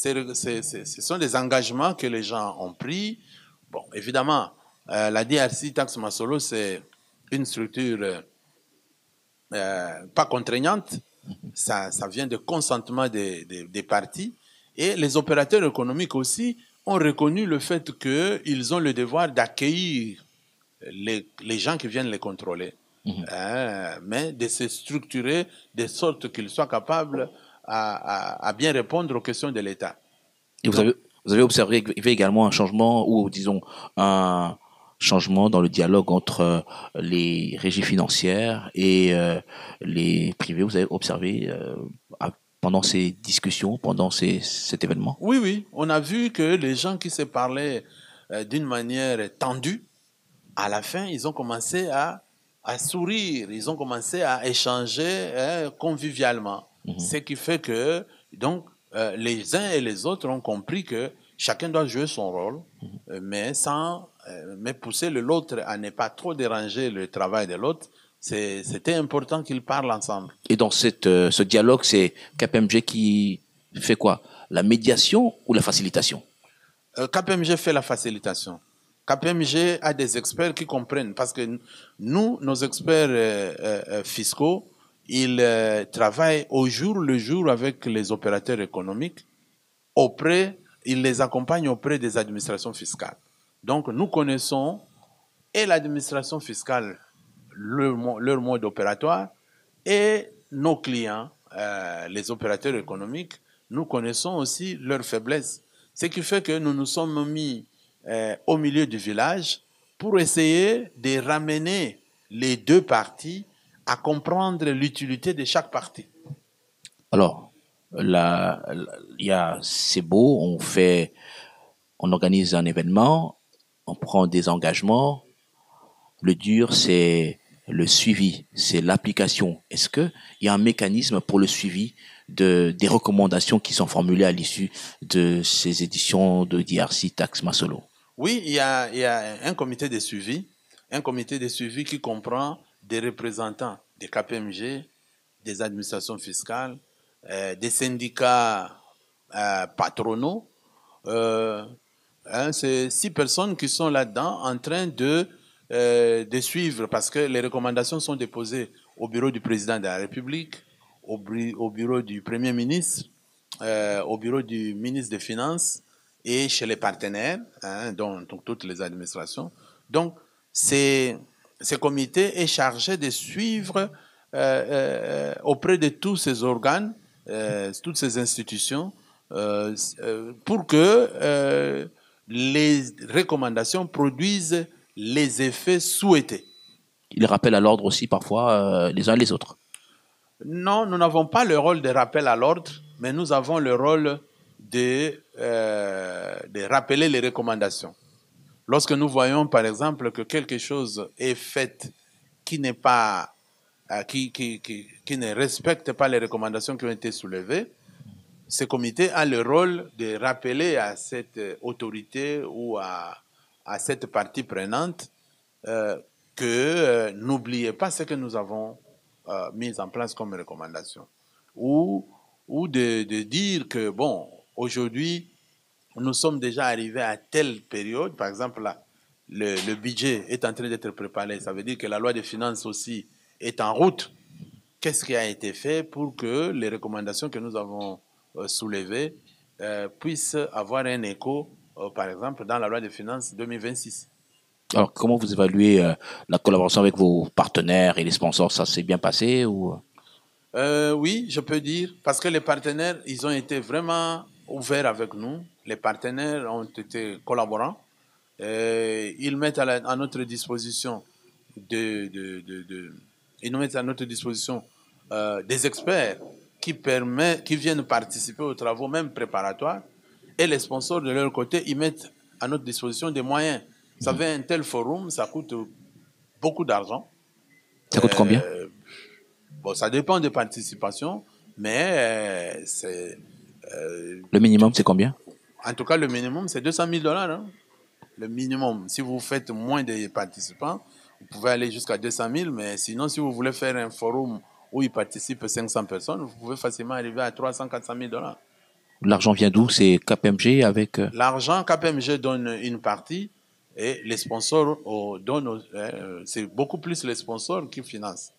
sont des engagements que les gens ont pris. Bon, évidemment, la DRC Taxe Masolo, c'est une structure pas contraignante. Ça vient de consentement des parties. Et les opérateurs économiques aussi ont reconnu le fait qu'ils ont le devoir d'accueillir les gens qui viennent les contrôler, mais de se structurer de sorte qu'ils soient capables à bien répondre aux questions de l'État. Et vous avez observé qu'il y avait également un changement, ou disons un changement dans le dialogue entre les régies financières et les privés. Vous avez observé pendant ces discussions, pendant cet événement? Oui, on a vu que les gens qui se parlaient d'une manière tendue, à la fin, ils ont commencé à sourire, ils ont commencé à échanger convivialement. Ce qui fait que, donc, les uns et les autres ont compris que chacun doit jouer son rôle, mais sans mais pousser l'autre à ne pas trop déranger le travail de l'autre. C'était important qu'ils parlent ensemble. Et dans ce dialogue, c'est KPMG qui fait quoi? La médiation ou la facilitation? KPMG fait la facilitation. KPMG a des experts qui comprennent, parce que nous, nos experts fiscaux, ils travaillent au jour le jour avec les opérateurs économiques, ils les accompagnent auprès des administrations fiscales. Donc, nous connaissons et l'administration fiscale, leur mode opératoire, et nos clients, les opérateurs économiques, nous connaissons aussi leurs faiblesses. Ce qui fait que nous nous sommes mis au milieu du village pour essayer de ramener les deux parties à comprendre l'utilité de chaque partie. Alors, c'est beau, on organise un événement, on prend des engagements. Le dur, c'est le suivi, c'est l'application. Est-ce qu'il y a un mécanisme pour le suivi des recommandations qui sont formulées à l'issue de ces éditions de DRC Tax Masolo? Oui, il y a un comité de suivi qui comprend des représentants des KPMG, des administrations fiscales, des syndicats patronaux. C'est 6 personnes qui sont là-dedans en train de suivre, parce que les recommandations sont déposées au bureau du président de la République, au bureau du Premier ministre, au bureau du ministre des Finances et chez les partenaires, donc toutes les administrations. Donc, ce comité est chargé de suivre auprès de tous ces organes, toutes ces institutions, pour que les recommandations produisent les effets souhaités. Il rappelle à l'ordre aussi parfois les uns les autres. Non, nous n'avons pas le rôle de rappel à l'ordre, mais nous avons le rôle de rappeler les recommandations. Lorsque nous voyons, par exemple, que quelque chose est fait qui n'est pas, qui ne respecte pas les recommandations qui ont été soulevées, ce comité a le rôle de rappeler à cette autorité ou à cette partie prenante que n'oubliez pas ce que nous avons mis en place comme recommandation. Ou de dire que, bon, aujourd'hui, nous sommes déjà arrivés à telle période. Par exemple, là, le budget est en train d'être préparé. Ça veut dire que la loi des finances aussi est en route. Qu'est-ce qui a été fait pour que les recommandations que nous avons soulevées puissent avoir un écho, par exemple, dans la loi des finances 2026? Alors, comment vous évaluez la collaboration avec vos partenaires et les sponsors? Ça s'est bien passé ou... Oui, je peux dire, parce que les partenaires, ils ont été vraiment ouverts avec nous. Les partenaires ont été collaborants. Ils mettent à notre disposition ils nous mettent à notre disposition des experts qui viennent participer aux travaux, même préparatoires. Et les sponsors, de leur côté, ils mettent à notre disposition des moyens. Vous savez, un tel forum, ça coûte beaucoup d'argent. Ça coûte combien? Bon, ça dépend des participations, mais le minimum, c'est combien? En tout cas, le minimum, c'est $200 000. Hein? Le minimum. Si vous faites moins de participants, vous pouvez aller jusqu'à 200 000, mais sinon, si vous voulez faire un forum où il participe 500 personnes, vous pouvez facilement arriver à 400 000 $. L'argent vient d'où? C'est KPMG avec... L'argent, KPMG donne une partie et les sponsors donnent... c'est beaucoup plus les sponsors qui financent.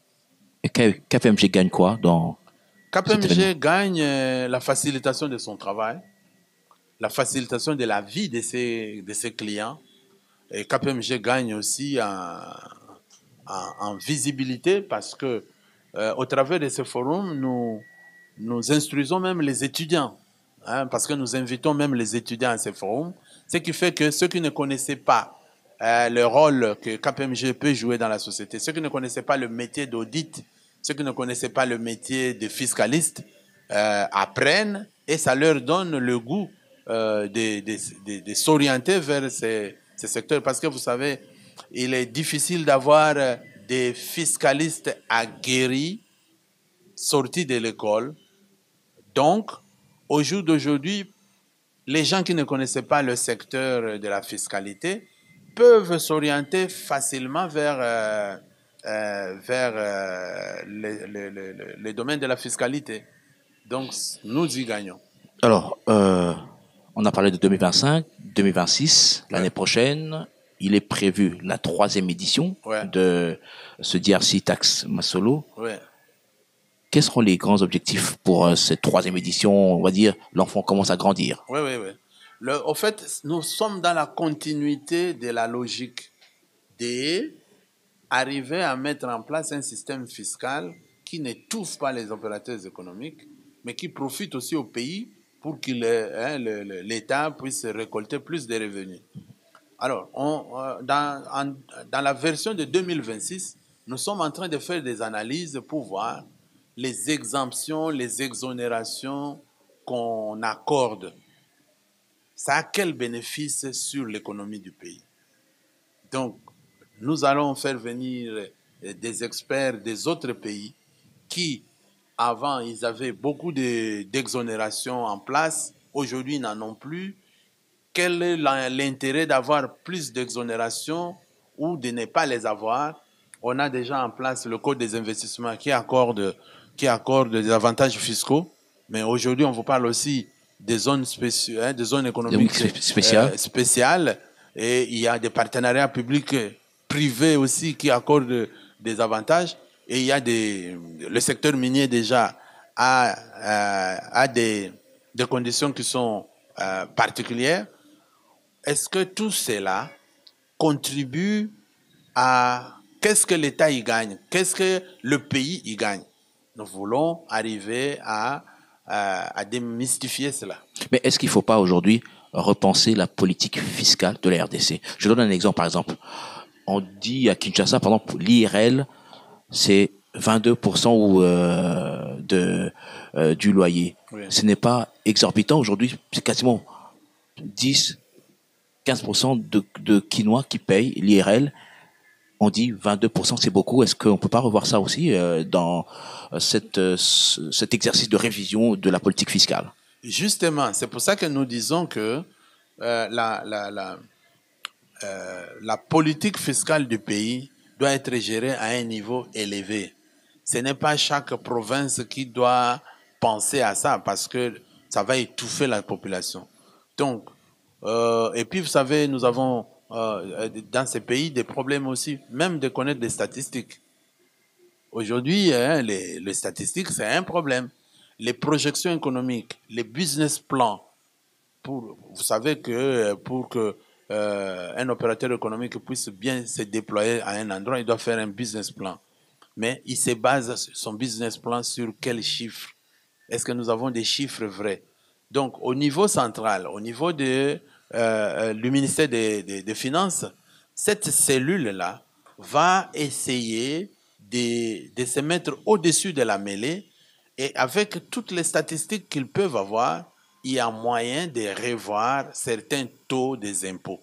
Et KPMG gagne quoi dans... KPMG gagne la facilitation de son travail, la facilitation de la vie de ses clients. Et KPMG gagne aussi en visibilité, parce que au travers de ce forum, nous instruisons même les étudiants, parce que nous invitons même les étudiants à ce forum, ce qui fait que ceux qui ne connaissaient pas le rôle que KPMG peut jouer dans la société, ceux qui ne connaissaient pas le métier d'audit, ceux qui ne connaissaient pas le métier de fiscaliste, apprennent, et ça leur donne le goût de s'orienter vers ces secteurs. Parce que vous savez, il est difficile d'avoir des fiscalistes aguerris sortis de l'école. Donc, au jour d'aujourd'hui, les gens qui ne connaissaient pas le secteur de la fiscalité peuvent s'orienter facilement vers les domaines de la fiscalité. Donc, nous y gagnons. Alors, on a parlé de 2025, 2026, l'année prochaine. Il est prévu la 3e édition de ce DRC Tax Masolo. Quels seront les grands objectifs pour cette 3e édition? On va dire, l'enfant commence à grandir. Oui. Au fait, nous sommes dans la continuité de la logique d'arriver à mettre en place un système fiscal qui n'étouffe pas les opérateurs économiques, mais qui profite aussi au pays pour que l'État puisse récolter plus de revenus. Alors, dans la version de 2026, nous sommes en train de faire des analyses pour voir les exemptions, les exonérations qu'on accorde. Ça a quel bénéfice sur l'économie du pays? Donc, nous allons faire venir des experts des autres pays qui, avant, ils avaient beaucoup d'exonérations en place. Aujourd'hui, ils n'en ont plus. Quel est l'intérêt d'avoir plus d'exonérations ou de ne pas les avoir? On a déjà en place le Code des investissements qui accorde des avantages fiscaux. Mais aujourd'hui, on vous parle aussi des zones spéciales, des zones économiques spéciales. Et il y a des partenariats publics privés aussi qui accordent des avantages. Et il y a le secteur minier déjà a des conditions qui sont particulières. Est-ce que tout cela contribue à qu'est-ce que l'État y gagne? Qu'est-ce que le pays y gagne? Nous voulons arriver à démystifier cela. Mais est-ce qu'il ne faut pas aujourd'hui repenser la politique fiscale de la RDC? Je donne un exemple, par exemple. On dit à Kinshasa, par exemple, l'IRL, c'est 22% du loyer. Oui. Ce n'est pas exorbitant. Aujourd'hui, c'est quasiment 10-15% de Quinois qui payent l'IRL. On dit 22%, c'est beaucoup. Est-ce qu'on ne peut pas revoir ça aussi dans cet exercice de révision de la politique fiscale? Justement, c'est pour ça que nous disons que la politique fiscale du pays doit être gérée à un niveau élevé. Ce n'est pas chaque province qui doit penser à ça parce que ça va étouffer la population. Donc, et puis vous savez, nous avons dans ces pays des problèmes aussi, même de connaître des statistiques. Aujourd'hui, les statistiques, c'est un problème. Les projections économiques, les business plans, vous savez que pour que un opérateur économique puisse bien se déployer à un endroit, il doit faire un business plan. Mais il se base son business plan sur quels chiffres? Est-ce que nous avons des chiffres vrais? Donc, au niveau central, au niveau du ministère des Finances, cette cellule-là va essayer de se mettre au-dessus de la mêlée et avec toutes les statistiques qu'ils peuvent avoir, il y a moyen de revoir certains taux des impôts.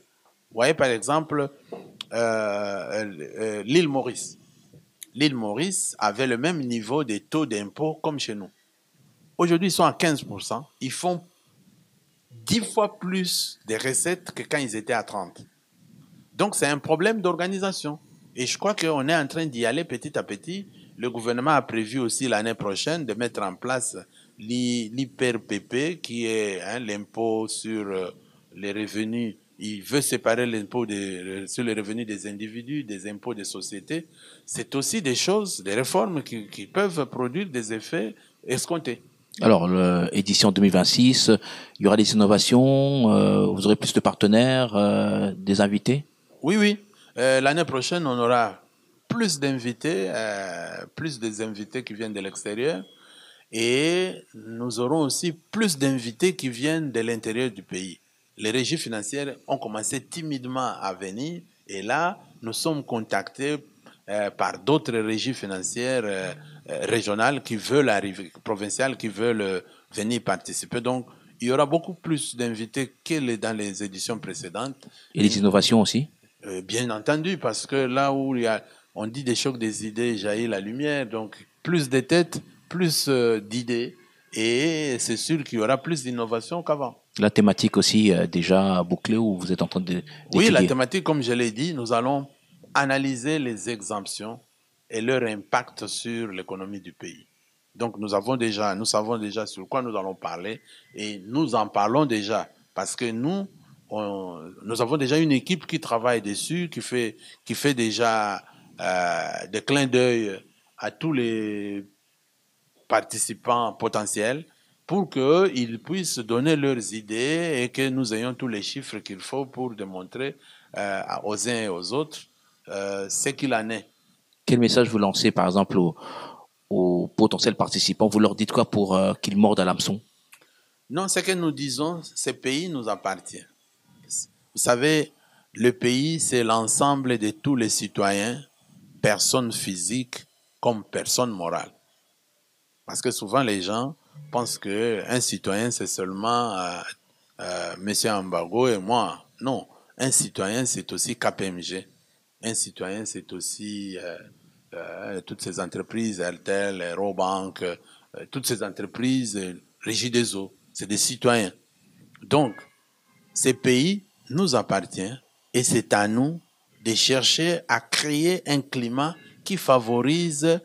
Vous voyez, par exemple, l'île Maurice. L'île Maurice avait le même niveau de taux d'impôt comme chez nous. Aujourd'hui, ils sont à 15%. Ils font 10 fois plus de recettes que quand ils étaient à 30%. Donc, c'est un problème d'organisation. Et je crois qu'on est en train d'y aller petit à petit. Le gouvernement a prévu aussi l'année prochaine de mettre en place l'IPRPP, qui est l'impôt sur les revenus. Il veut séparer l'impôt sur les revenus des individus, des impôts des sociétés. C'est aussi des choses, des réformes qui peuvent produire des effets escomptés. Alors, l'édition 2026, il y aura des innovations, vous aurez plus de partenaires, des invités? Oui. L'année prochaine, on aura plus d'invités, plus des invités qui viennent de l'extérieur. Et nous aurons aussi plus d'invités qui viennent de l'intérieur du pays. Les régies financières ont commencé timidement à venir. Et là, nous sommes contactés par d'autres régies financières régionales qui veulent arriver, provinciales qui veulent venir participer. Donc, il y aura beaucoup plus d'invités que dans les éditions précédentes. Et les innovations aussi? Bien entendu, parce que là où on dit des chocs des idées, jaillit la lumière. Donc, plus de têtes, plus d'idées. Et c'est sûr qu'il y aura plus d'innovation qu'avant. La thématique aussi déjà bouclée ou vous êtes en train d'étudier? Oui, la thématique, comme je l'ai dit, nous allons analyser les exemptions et leur impact sur l'économie du pays. Donc, nous savons déjà sur quoi nous allons parler et nous en parlons déjà parce que nous avons déjà une équipe qui travaille dessus, qui fait déjà des clins d'œil à tous les participants potentiels pour qu'ils puissent donner leurs idées et que nous ayons tous les chiffres qu'il faut pour démontrer aux uns et aux autres ce qu'il en est. Quel message vous lancez, par exemple, aux potentiels participants? Vous leur dites quoi pour qu'ils mordent à l'hameçon? Non, ce que nous disons, ce pays nous appartient. Vous savez, le pays, c'est l'ensemble de tous les citoyens, personnes physiques comme personnes morales. Parce que souvent, les gens pensent qu'un citoyen, c'est seulement M. Ambago et moi. Non, un citoyen, c'est aussi KPMG. Un citoyen, c'est aussi toutes ces entreprises, Airtel, Aerobank, toutes ces entreprises, Régie des eaux. C'est des citoyens. Donc, ces pays nous appartiennent et c'est à nous de chercher à créer un climat qui favorise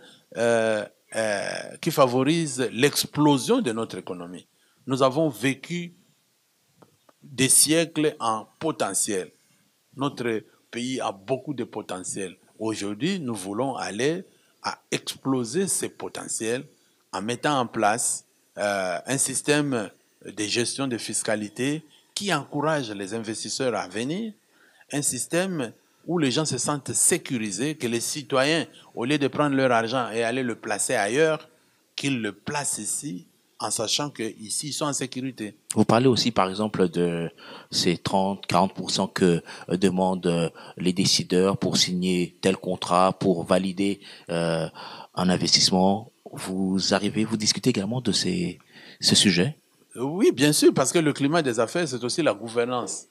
l'explosion de notre économie. Nous avons vécu des siècles en potentiel. Notre pays a beaucoup de potentiel. Aujourd'hui, nous voulons aller à exploser ces potentiels en mettant en place un système de gestion de fiscalité qui encourage les investisseurs à venir, un système où les gens se sentent sécurisés, que les citoyens, au lieu de prendre leur argent et aller le placer ailleurs, qu'ils le placent ici, en sachant qu'ici, ils sont en sécurité. Vous parlez aussi, par exemple, de ces 30-40% que demandent les décideurs pour signer tel contrat, pour valider un investissement. Vous discutez également de ce sujet? Oui, bien sûr, parce que le climat des affaires, c'est aussi la gouvernance.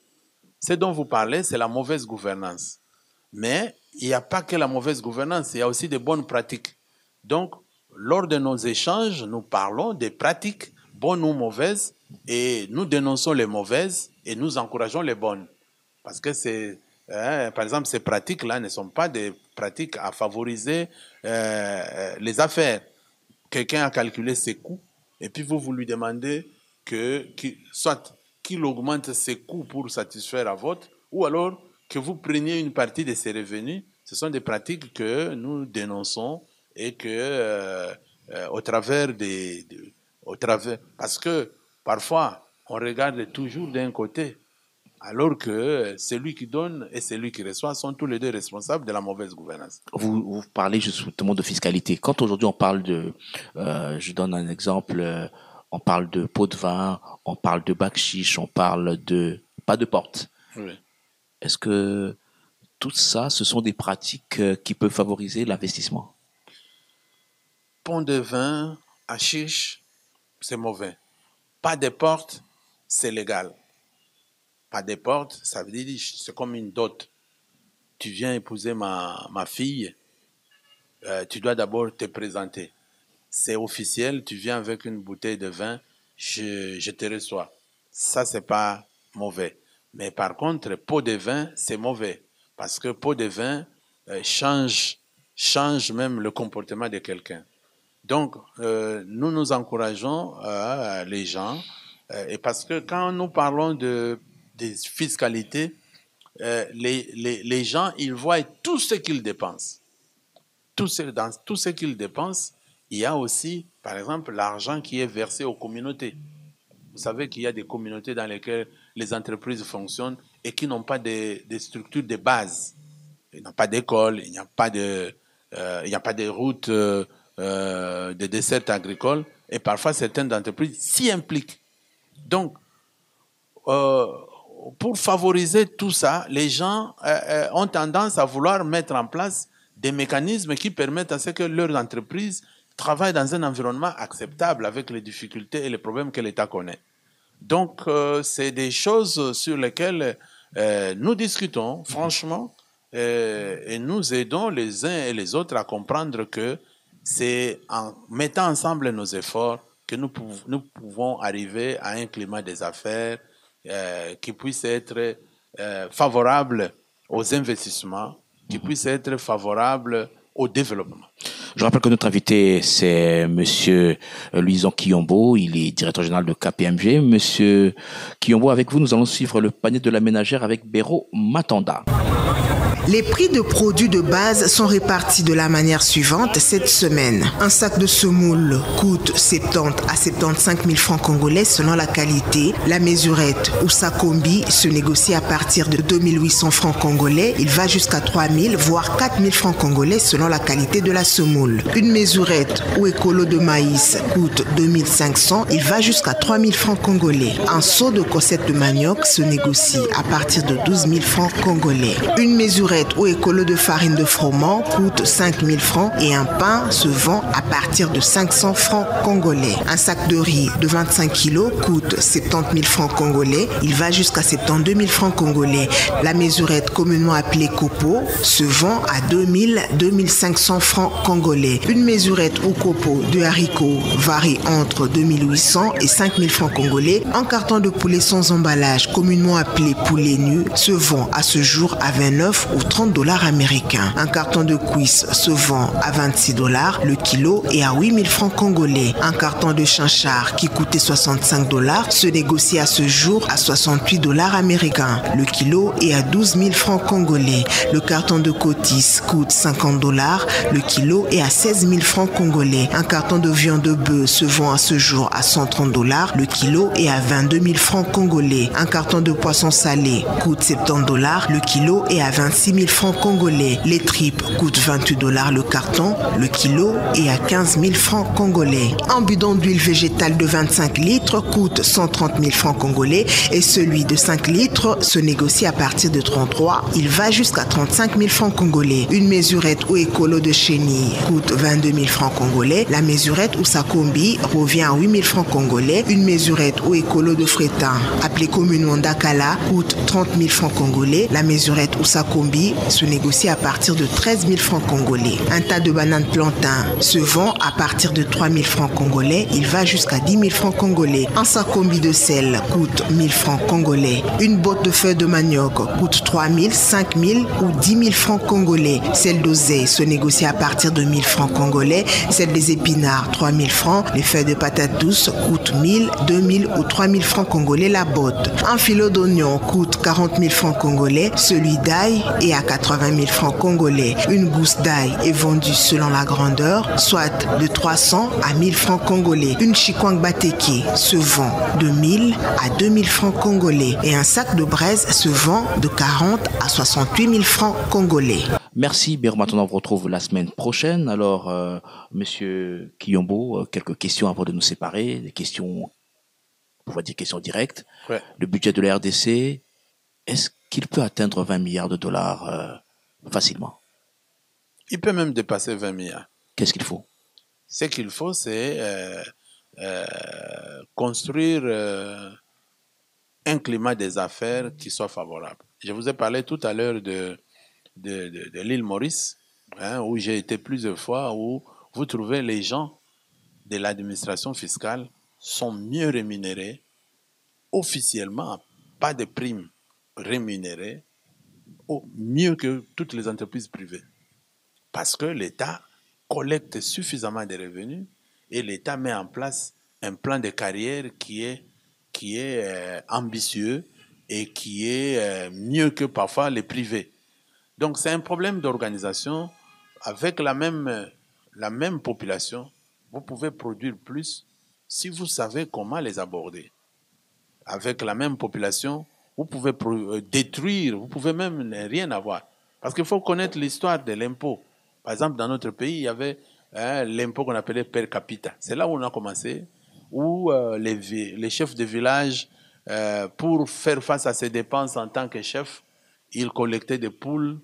Ce dont vous parlez, c'est la mauvaise gouvernance. Mais il n'y a pas que la mauvaise gouvernance, il y a aussi des bonnes pratiques. Donc, lors de nos échanges, nous parlons des pratiques, bonnes ou mauvaises, et nous dénonçons les mauvaises et nous encourageons les bonnes. Parce que par exemple, ces pratiques-là ne sont pas des pratiques à favoriser les affaires. Quelqu'un a calculé ses coûts, et puis vous lui demandez soit qu'il augmente ses coûts pour satisfaire à votre, ou alors que vous preniez une partie de ses revenus. Ce sont des pratiques que nous dénonçons et que parce que parfois on regarde toujours d'un côté, alors que celui qui donne et celui qui reçoit sont tous les deux responsables de la mauvaise gouvernance. Vous parlez justement de fiscalité. Quand aujourd'hui on parle je donne un exemple, on parle de pot de vin, on parle de bakchich, on parle de pas de porte. Oui. Est-ce que tout ça, ce sont des pratiques qui peuvent favoriser l'investissement? Pont de vin, hashish, c'est mauvais. Pas de porte, c'est légal. Pas de porte, ça veut dire c'est comme une dot. Tu viens épouser ma fille, tu dois d'abord te présenter. C'est officiel, tu viens avec une bouteille de vin, je te reçois. Ça, c'est pas mauvais. Mais par contre, pot de vin, c'est mauvais. Parce que pot de vin change même le comportement de quelqu'un. Donc, nous encourageons les gens, et parce que quand nous parlons de fiscalité, les gens, ils voient tout ce qu'ils dépensent. Dans tout ce qu'ils dépensent, il y a aussi, par exemple, l'argent qui est versé aux communautés. Vous savez qu'il y a des communautés dans lesquelles les entreprises fonctionnent et qui n'ont pas de structures de base. Il n'y a pas d'école, il n'y a pas de routes, de dessertes agricoles, et parfois certaines entreprises s'y impliquent. Donc, pour favoriser tout ça, les gens ont tendance à vouloir mettre en place des mécanismes qui permettent à ce que leur entreprise travaille dans un environnement acceptable avec les difficultés et les problèmes que l'État connaît. Donc, c'est des choses sur lesquelles nous discutons, franchement, et nous aidons les uns et les autres à comprendre que c'est en mettant ensemble nos efforts que nous pouvons arriver à un climat des affaires qui puisse être favorable aux investissements, qui puisse être favorable au développement. Je rappelle que notre invité, c'est Monsieur Louison Kiyombo. Il est directeur général de KPMG. Monsieur Kiyombo, avec vous, nous allons suivre le panier de la ménagère avec Béro Matanda. Les prix de produits de base sont répartis de la manière suivante cette semaine. Un sac de semoule coûte 70 à 75 000 francs congolais selon la qualité. La mesurette ou sakombi se négocie à partir de 2800 francs congolais. Il va jusqu'à 3000 voire 4000 francs congolais selon la qualité de la semoule. Une mesurette ou écolo de maïs coûte 2500. Il va jusqu'à 3000 francs congolais. Un seau de cossette de manioc se négocie à partir de 12 000 francs congolais. Une mesurette ou écolo de farine de froment coûte 5 000 francs et un pain se vend à partir de 500 francs congolais. Un sac de riz de 25 kg coûte 70 000 francs congolais. Il va jusqu'à 72 000 francs congolais. La mesurette communément appelée copo se vend à 2 000 500 francs congolais. Une mesurette ou copo de haricots varie entre 2 800 et 5 000 francs congolais. Un carton de poulet sans emballage communément appelé poulet nu se vend à ce jour à 29 ou 30 $ américains. Un carton de cuisse se vend à 26 $, le kilo et à 8 000 francs congolais. Un carton de chinchard qui coûtait 65 $ se négocie à ce jour à 68 $ américains. Le kilo est à 12 000 francs congolais. Le carton de cotis coûte 50 $, le kilo est à 16 000 francs congolais. Un carton de viande de bœuf se vend à ce jour à 130 $, le kilo est à 22 000 francs congolais. Un carton de poisson salé coûte 70 $, le kilo est à 26 000 francs congolais. Les tripes coûtent 28 $ le carton, le kilo est à 15 000 francs congolais. Un bidon d'huile végétale de 25 litres coûte 130 000 francs congolais et celui de 5 litres se négocie à partir de 33. Il va jusqu'à 35 000 francs congolais. Une mesurette ou écolo de chenille coûte 22 000 francs congolais. La mesurette ou sakombi revient à 8 000 francs congolais. Une mesurette ou écolo de frétin, appelée communément dakala, coûte 30 000 francs congolais. La mesurette ou sakombi se négocie à partir de 13 000 francs congolais. Un tas de bananes plantain se vend à partir de 3 000 francs congolais. Il va jusqu'à 10 000 francs congolais. Un sakombi de sel coûte 1 000 francs congolais. Une botte de feuilles de manioc coûte 3 000, 5 000 ou 10 000 francs congolais. Celle d'oseille se négocie à partir de 1 000 francs congolais. Celle des épinards, 3 000 francs. Les feuilles de patates douces coûtent 1 000, 2 000 ou 3 000 francs congolais la botte. Un filet d'oignon coûte 40 000 francs congolais. Celui d'ail est à 80 000 francs congolais. Une gousse d'ail est vendue selon la grandeur, soit de 300 à 1000 francs congolais. Une chikwang bateki se vend de 1000 à 2000 francs congolais et un sac de braise se vend de 40 à 68 000 francs congolais. Merci Béro Matanda, on vous retrouve la semaine prochaine. Alors, Monsieur Kiyombo, quelques questions avant de nous séparer, des questions, on va dire questions directes. Ouais. Le budget de la RDC, est-ce qu'il peut atteindre 20 milliards de dollars facilement? Il peut même dépasser 20 milliards. Qu'est-ce qu'il faut? Ce qu'il faut, c'est construire un climat des affaires qui soit favorable. Je vous ai parlé tout à l'heure de l'île Maurice, où j'ai été plusieurs fois, où vous trouvez les gens de l'administration fiscale sont mieux rémunérés officiellement, pas de primes rémunérées, mieux que toutes les entreprises privées. Parce que l'État collecte suffisamment de revenus et l'État met en place un plan de carrière qui est ambitieux et qui est mieux que parfois les privés. Donc c'est un problème d'organisation. Avec la même population, vous pouvez produire plus si vous savez comment les aborder. Avec la même population, vous pouvez détruire, vous pouvez même ne rien avoir. Parce qu'il faut connaître l'histoire de l'impôt. Par exemple, dans notre pays, il y avait l'impôt qu'on appelait per capita. C'est là où on a commencé, où les chefs de village, pour faire face à ces dépenses en tant que chef, ils collectaient des poules.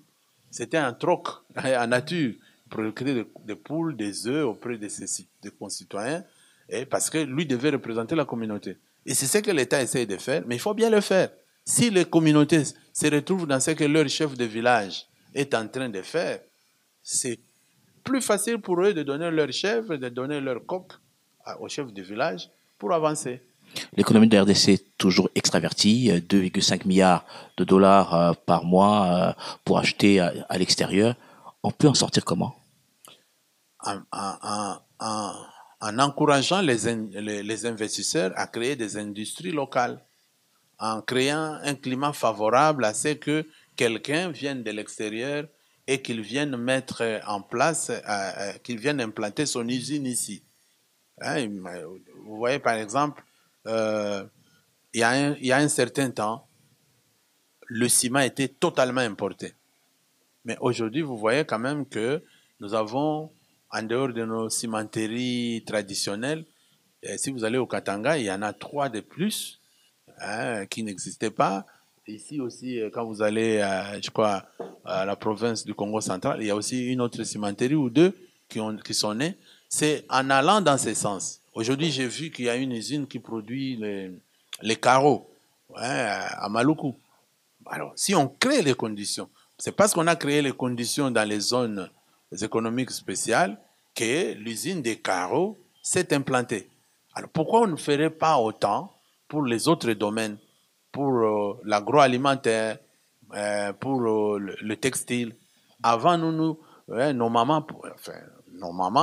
C'était un troc en nature. Ils collectaient des poules, des œufs auprès de ses concitoyens, parce que lui devait représenter la communauté. Et c'est ce que l'État essaie de faire, mais il faut bien le faire. Si les communautés se retrouvent dans ce que leur chef de village est en train de faire, c'est plus facile pour eux de donner leur chèvre, de donner leur coq au chef du village pour avancer. L'économie de la RDC est toujours extravertie, 2,5 milliards de dollars par mois pour acheter à l'extérieur. On peut en sortir comment? En encourageant les investisseurs à créer des industries locales, en créant un climat favorable à ce que quelqu'un vienne de l'extérieur et qu'il vienne mettre en place, qu'il vienne implanter son usine ici. Hein, vous voyez par exemple, il y a un certain temps, le ciment était totalement importé. Mais aujourd'hui, vous voyez quand même que nous avons, en dehors de nos cimenteries traditionnelles, si vous allez au Katanga, il y en a 3 de plus qui n'existaient pas. Ici aussi, quand vous allez, je crois, à la province du Congo central, il y a aussi une autre cimenterie ou 2 qui sont nées. C'est en allant dans ce sens. Aujourd'hui, j'ai vu qu'il y a une usine qui produit les carreaux à Maluku. Alors, si on crée les conditions, c'est parce qu'on a créé les conditions dans les zones économiques spéciales que l'usine des carreaux s'est implantée. Alors, pourquoi on ne ferait pas autant pour les autres domaines, pour l'agroalimentaire, pour le textile? Avant, nos mamans,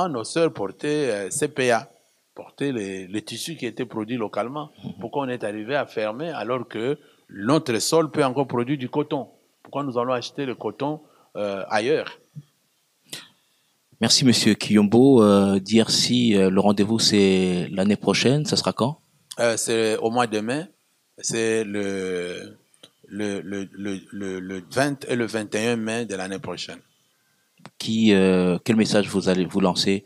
nos sœurs portaient CPA, portaient les tissus qui étaient produits localement. Pourquoi on est arrivé à fermer alors que notre sol peut encore produire du coton? Pourquoi nous allons acheter le coton ailleurs? Merci Monsieur Kiyombo. Dire si le rendez-vous c'est l'année prochaine, ça sera quand? C'est au mois de mai. C'est le 20 et le 21 mai de l'année prochaine. Quel message vous allez vous lancer?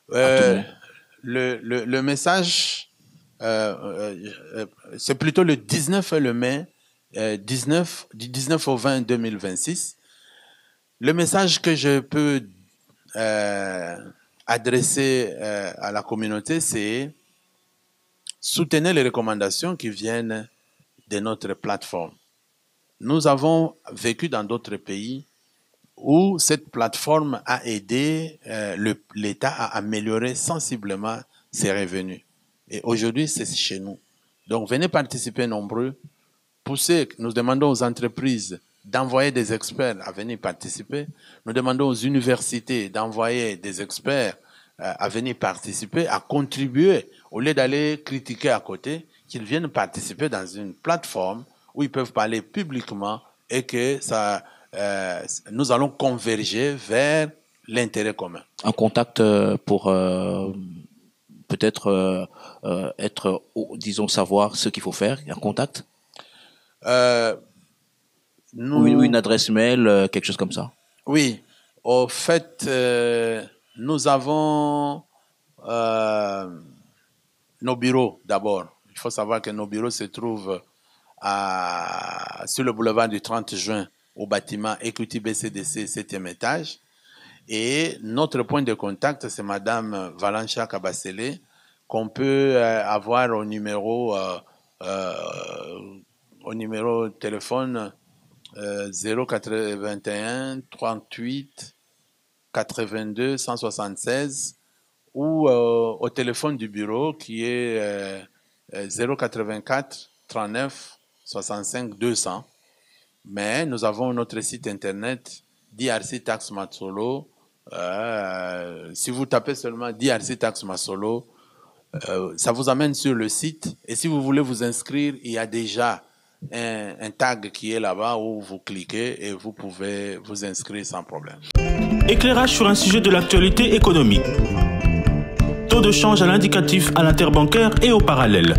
Le message, c'est plutôt le 19 et le mai, du 19 au 20 2026. Le message que je peux adresser à la communauté, c'est soutenez les recommandations qui viennent de notre plateforme. Nous avons vécu dans d'autres pays où cette plateforme a aidé l'État à améliorer sensiblement ses revenus. Et aujourd'hui, c'est chez nous. Donc, venez participer nombreux. Poussez, nous demandons aux entreprises d'envoyer des experts à venir participer. Nous demandons aux universités d'envoyer des experts à venir participer, à contribuer, au lieu d'aller critiquer à côté, qu'ils viennent participer dans une plateforme où ils peuvent parler publiquement et que nous allons converger vers l'intérêt commun. Un contact pour peut-être disons, savoir ce qu'il faut faire, un contact ou une adresse mail, quelque chose comme ça? Oui, au fait, nous avons nos bureaux d'abord. Il faut savoir que nos bureaux se trouvent sur le boulevard du 30 juin au bâtiment Equity BCDC 7e étage. Et notre point de contact, c'est Madame Valencha Kabasele, qu'on peut avoir au numéro téléphone 081 38 82 176 ou au téléphone du bureau qui est 084 39 65 200. Mais nous avons notre site internet DRC Tax Masolo. Si vous tapez seulement DRC Tax Masolo, ça vous amène sur le site. Et si vous voulez vous inscrire, il y a déjà un tag qui est là-bas où vous cliquez et vous pouvez vous inscrire sans problème. Éclairage sur un sujet de l'actualité économique. Taux de change à l'indicatif à l'interbancaire et au parallèle.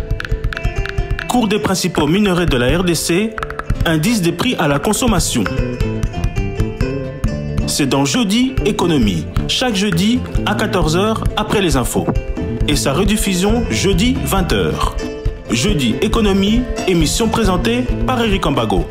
Cours des principaux minerais de la RDC. Indice des prix à la consommation. C'est dans Jeudi Économie, chaque jeudi à 14h après les infos. Et sa rediffusion jeudi 20h. Jeudi Économie, émission présentée par Eric Ambago.